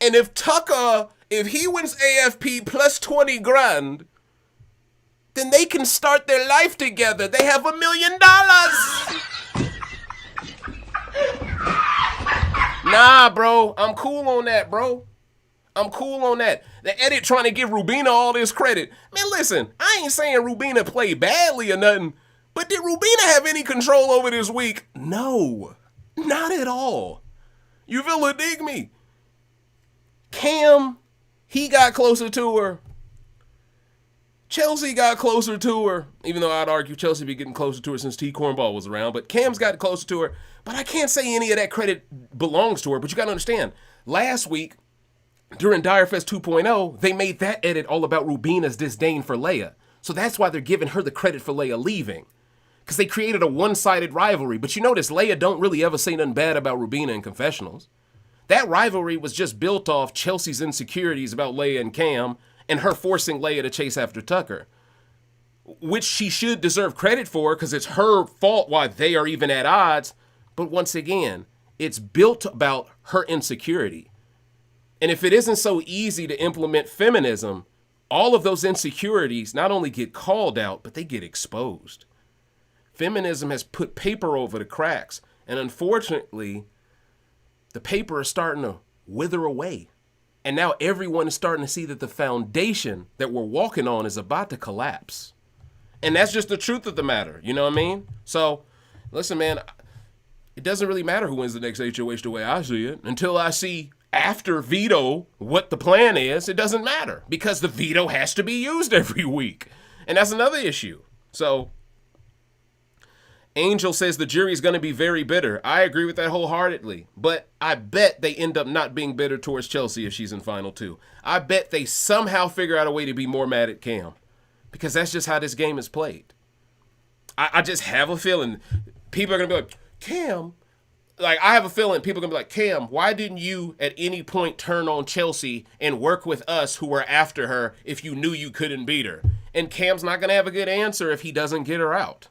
And if Tucker, if he wins AFP plus 20 grand, then they can start their life together. They have $1 million. Nah, bro. I'm cool on that, bro. I'm cool on that. The edit trying to give Rubina all this credit. Man, listen, I ain't saying Rubina played badly or nothing, but did Rubina have any control over this week? No, not at all. You feel what, dig me? Cam, he got closer to her. Chelsie got closer to her, even though I'd argue Chelsie be getting closer to her since T. Cornball was around, but Cam's got closer to her. But I can't say any of that credit belongs to her, but you got to understand, last week, during Direfest 2.0, they made that edit all about Rubina's disdain for Leah. So that's why they're giving her the credit for Leah leaving. Because they created a one-sided rivalry. But you notice Leah don't really ever say nothing bad about Rubina in confessionals. That rivalry was just built off Chelsea's insecurities about Leah and Cam, and her forcing Leah to chase after Tucker, which she should deserve credit for because it's her fault why they are even at odds. But once again, it's built about her insecurity. And if it isn't so easy to implement feminism, all of those insecurities not only get called out, but they get exposed. Feminism has put paper over the cracks, and unfortunately, the paper is starting to wither away. And now everyone is starting to see that the foundation that we're walking on is about to collapse. And that's just the truth of the matter. You know what I mean? So, listen, man, it doesn't really matter who wins the next HOH the way I see it. Until I see after veto what the plan is, it doesn't matter. Because the veto has to be used every week. And that's another issue. So, Angel says the jury is going to be very bitter. I agree with that wholeheartedly. But I bet they end up not being bitter towards Chelsie if she's in Final 2. I bet they somehow figure out a way to be more mad at Cam. Because that's just how this game is played. I just have a feeling people are going to be like, Cam, like I have a feeling people are going to be like, Cam, why didn't you at any point turn on Chelsie and work with us who were after her if you knew you couldn't beat her? And Cam's not going to have a good answer if he doesn't get her out.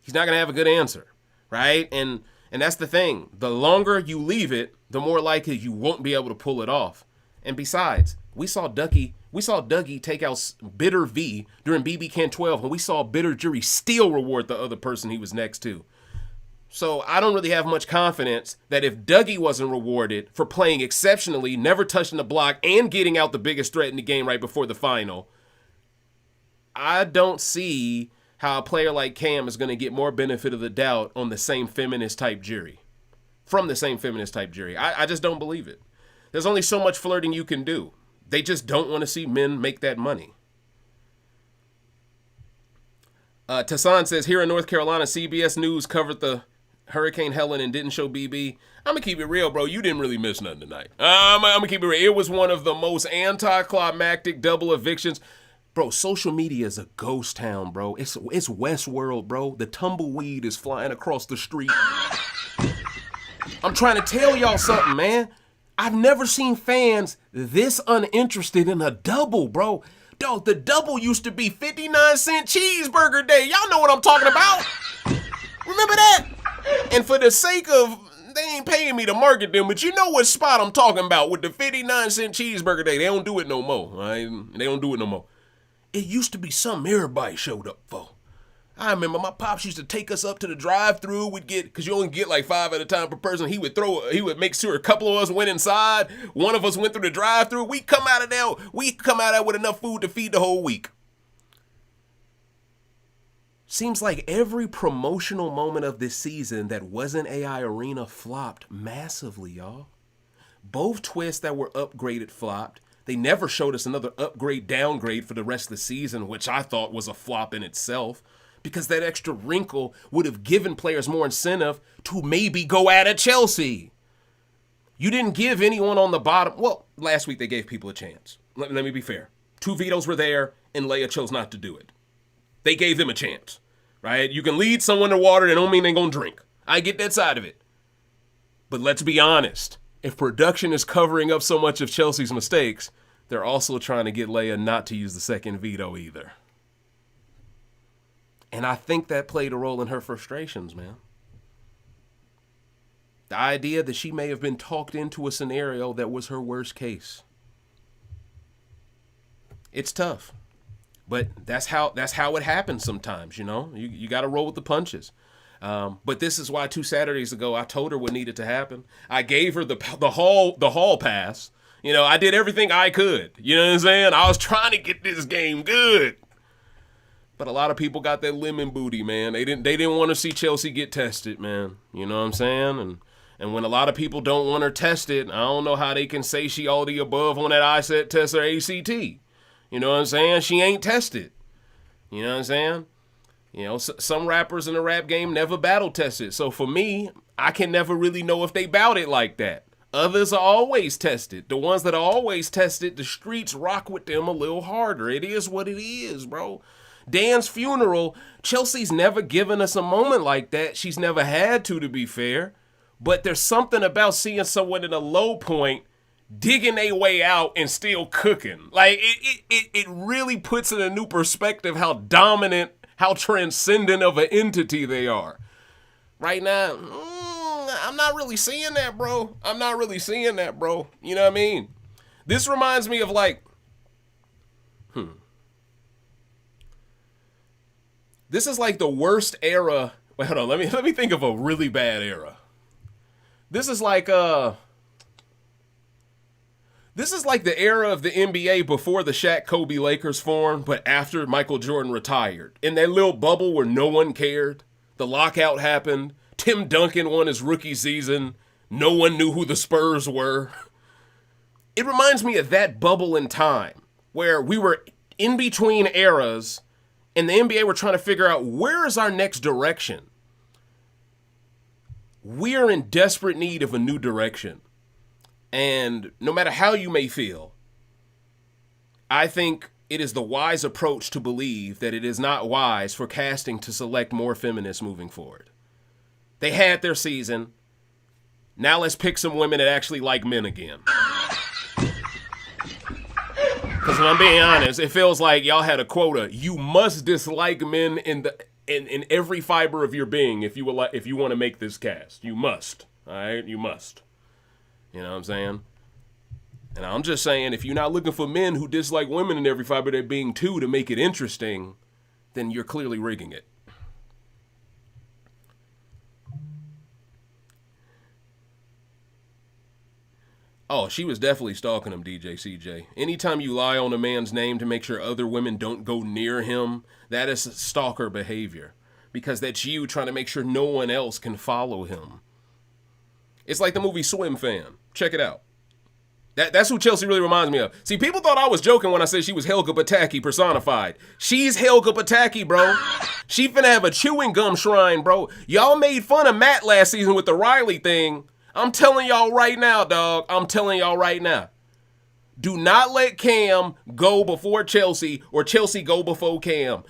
He's not going to have a good answer, right? And that's the thing. The longer you leave it, the more likely you won't be able to pull it off. And besides, we saw Dougie take out Bitter V during BB Can 12, and we saw Bitter Jury still reward the other person he was next to. So I don't really have much confidence that if Dougie wasn't rewarded for playing exceptionally, never touching the block, and getting out the biggest threat in the game right before the final, I don't see how a player like Cam is going to get more benefit of the doubt on the same feminist type jury. From the same feminist type jury. I just don't believe it. There's only so much flirting you can do. They just don't want to see men make that money. Tassan says, here in North Carolina, CBS News covered the Hurricane Helen and didn't show BB. I'm going to keep it real, bro. You didn't really miss nothing tonight. I'm going to keep it real. It was one of the most anti-climactic double evictions. Bro, social media is a ghost town, bro. It's Westworld, bro. The tumbleweed is flying across the street. I'm trying to tell y'all something, man. I've never seen fans this uninterested in a double, bro. Dog, the double used to be 59-cent cheeseburger day. Y'all know what I'm talking about. Remember that? And for the sake of, they ain't paying me to market them, but you know what spot I'm talking about with the 59-cent cheeseburger day. They don't do it no more, right? They don't do it no more. It used to be something everybody showed up for. I remember my pops used to take us up to the drive-thru. We'd get, because you only get like 5 at a time per person. He would make sure a couple of us went inside. One of us went through the drive-thru. We come out of there with enough food to feed the whole week. Seems like every promotional moment of this season that wasn't AI Arena flopped massively, y'all. Both twists that were upgraded flopped. They never showed us another upgrade downgrade for the rest of the season, which I thought was a flop in itself, because that extra wrinkle would have given players more incentive to maybe go at a Chelsie. You didn't give anyone on the bottom. Well, last week they gave people a chance. Let me be fair. 2 vetoes were there, and Leah chose not to do it. They gave them a chance, right? You can lead someone to water, that don't mean they're going to drink. I get that side of it. But let's be honest. If production is covering up so much of Chelsea's mistakes, they're also trying to get Leah not to use the second veto either. And I think that played a role in her frustrations, man. The idea that she may have been talked into a scenario that was her worst case. It's tough. But that's how it happens sometimes, you know? You got to roll with the punches. But this is why 2 Saturdays ago I told her what needed to happen. I gave her the hall pass. You know, I did everything I could. You know what I'm saying? I was trying to get this game good. But a lot of people got that lemon booty, man. They didn't want to see Chelsie get tested, man. You know what I'm saying? And when a lot of people don't want her tested, I don't know how they can say she all the above on that ISET test or ACT. You know what I'm saying? She ain't tested. You know what I'm saying? You know, some rappers in the rap game never battle tested. So for me, I can never really know if they bout it like that. Others are always tested. The ones that are always tested, the streets rock with them a little harder. It is what it is, bro. Dan's funeral, Chelsea's never given us a moment like that. She's never had to be fair. But there's something about seeing someone in a low point digging their way out and still cooking. Like, it really puts in a new perspective how dominant, how transcendent of an entity they are. Right now, I'm not really seeing that, bro. You know what I mean? This reminds me of like, this is like the worst era. Wait, hold on. Let me think of a really bad era. This is like the era of the NBA before the Shaq Kobe Lakers formed, but after Michael Jordan retired. In that little bubble where no one cared. The lockout happened. Tim Duncan won his rookie season. No one knew who the Spurs were. It reminds me of that bubble in time where we were in between eras and the NBA were trying to figure out, where is our next direction? We are in desperate need of a new direction. And no matter how you may feel, I think it is the wise approach to believe that it is not wise for casting to select more feminists moving forward. They had their season. Now let's pick some women that actually like men again. Because if I'm being honest, it feels like y'all had a quota. You must dislike men in every fiber of your being if you want to make this cast. You must. All right? You must. You know what I'm saying? And I'm just saying, if you're not looking for men who dislike women in every fiber of their being too to make it interesting, then you're clearly rigging it. Oh, she was definitely stalking him, DJ CJ. Anytime you lie on a man's name to make sure other women don't go near him, that is stalker behavior. Because that's you trying to make sure no one else can follow him. It's like the movie Swim Fan. Check it out. That's who Chelsie really reminds me of. See, people thought I was joking when I said she was Helga Pataki personified. She's Helga Pataki, bro. She finna have a chewing gum shrine, bro. Y'all made fun of Matt last season with the Riley thing. I'm telling y'all right now, dog. I'm telling y'all right now. Do not let Cam go before Chelsie or Chelsie go before Cam.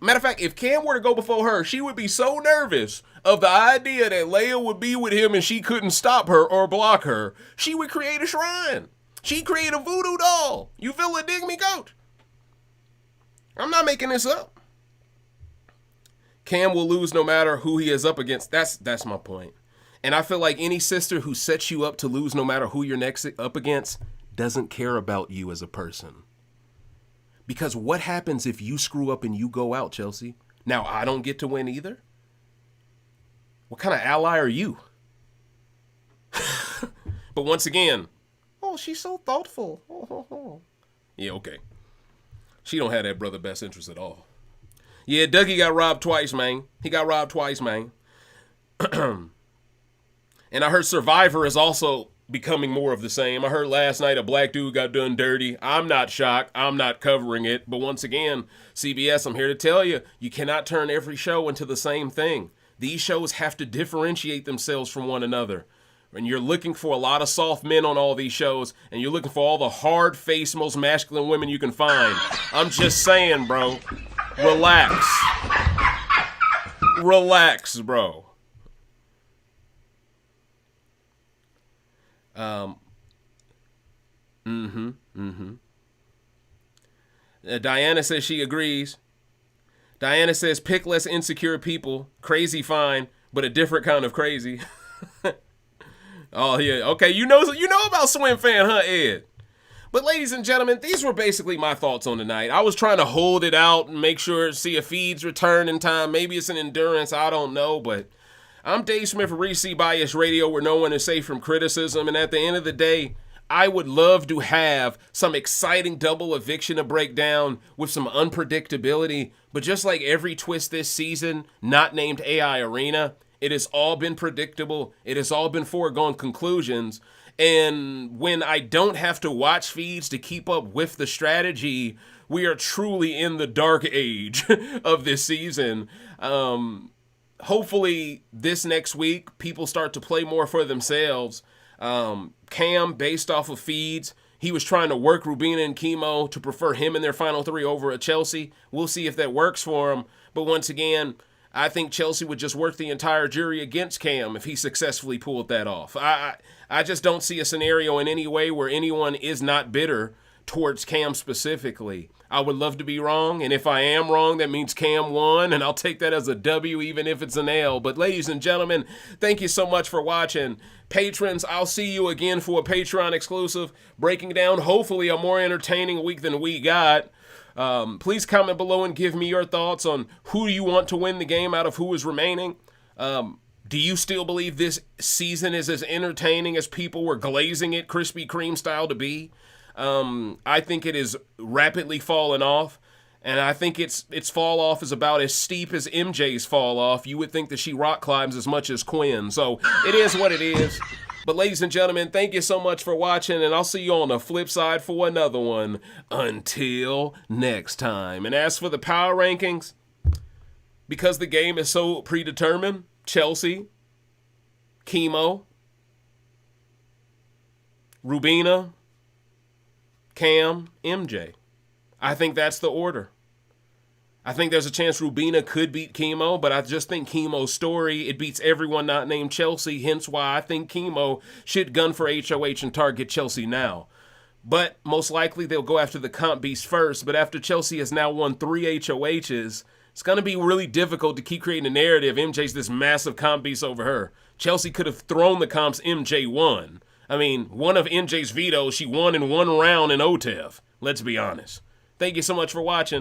Matter of fact, if Cam were to go before her, she would be so nervous of the idea that Leah would be with him and she couldn't stop her or block her. She would create a shrine. She'd create a voodoo doll. You feel it, dig me, coach? I'm not making this up. Cam will lose no matter who he is up against. That's my point. And I feel like any sister who sets you up to lose no matter who you're next up against doesn't care about you as a person. Because what happens if you screw up and you go out, Chelsie? Now I don't get to win either? What kind of ally are you? But once again, oh, she's so thoughtful. Yeah, okay. She don't have that brother best interest at all. Yeah, Dougie got robbed twice, man. He got robbed twice, man. And I heard Survivor is also becoming more of the same. I heard last night a black dude got done dirty. I'm not shocked. I'm not covering it. But once again, CBS, I'm here to tell you, you cannot turn every show into the same thing. These shows have to differentiate themselves from one another. And you're looking for a lot of soft men on all these shows, and you're looking for all the hard-faced, most masculine women you can find. I'm just saying, bro. Relax. Relax, bro. Diana says she agrees. Diana says pick less insecure people. Crazy fine, but a different kind of crazy. Oh yeah, okay. You know about Swim Fan, huh, Ed? But ladies and gentlemen, these were basically my thoughts on the night. I was trying to hold it out and make sure see if feeds return in time. Maybe it's an endurance, I don't know, but I'm Dave Smith for Recency Bias Radio, where no one is safe from criticism. And at the end of the day, I would love to have some exciting double eviction to break down with some unpredictability. But just like every twist this season, not named AI Arena, it has all been predictable. It has all been foregone conclusions. And when I don't have to watch feeds to keep up with the strategy, we are truly in the dark age of this season. Hopefully this next week, people start to play more for themselves. Cam, based off of feeds, he was trying to work Rubina and Kimo to prefer him in their final three over at Chelsie. We'll see if that works for him. But once again, I think Chelsie would just work the entire jury against Cam if he successfully pulled that off. I just don't see a scenario in any way where anyone is not bitter towards Cam specifically. I would love to be wrong, and if I am wrong, that means Cam won, and I'll take that as a W even if it's an L. But ladies and gentlemen, thank you so much for watching. Patrons, I'll see you again for a Patreon exclusive, breaking down hopefully a more entertaining week than we got. Please comment below and give me your thoughts on who you want to win the game out of who is remaining. Do you still believe this season is as entertaining as people were glazing it Krispy Kreme style to be? I think it is rapidly falling off, and I think its fall off is about as steep as MJ's fall off. You would think that she rock climbs as much as Quinn, so it is what it is. But ladies and gentlemen, thank you so much for watching, and I'll see you on the flip side for another one. Until next time. And as for the power rankings, because the game is so predetermined, Chelsie, Kimo, Rubina, Cam, MJ. I think that's the order. I think there's a chance Rubina could beat Kimo, but I just think Kimo's story, it beats everyone not named Chelsie, hence why I think Kimo should gun for HOH and target Chelsie now. But most likely they'll go after the comp beast first, but after Chelsie has now won 3 HOHs, It's going to be really difficult to keep creating a narrative. MJ's this massive comp beast over her. Chelsie could have thrown the comps MJ won. I mean, one of MJ's vetoes, she won in one round in OTEV. Let's be honest. Thank you so much for watching.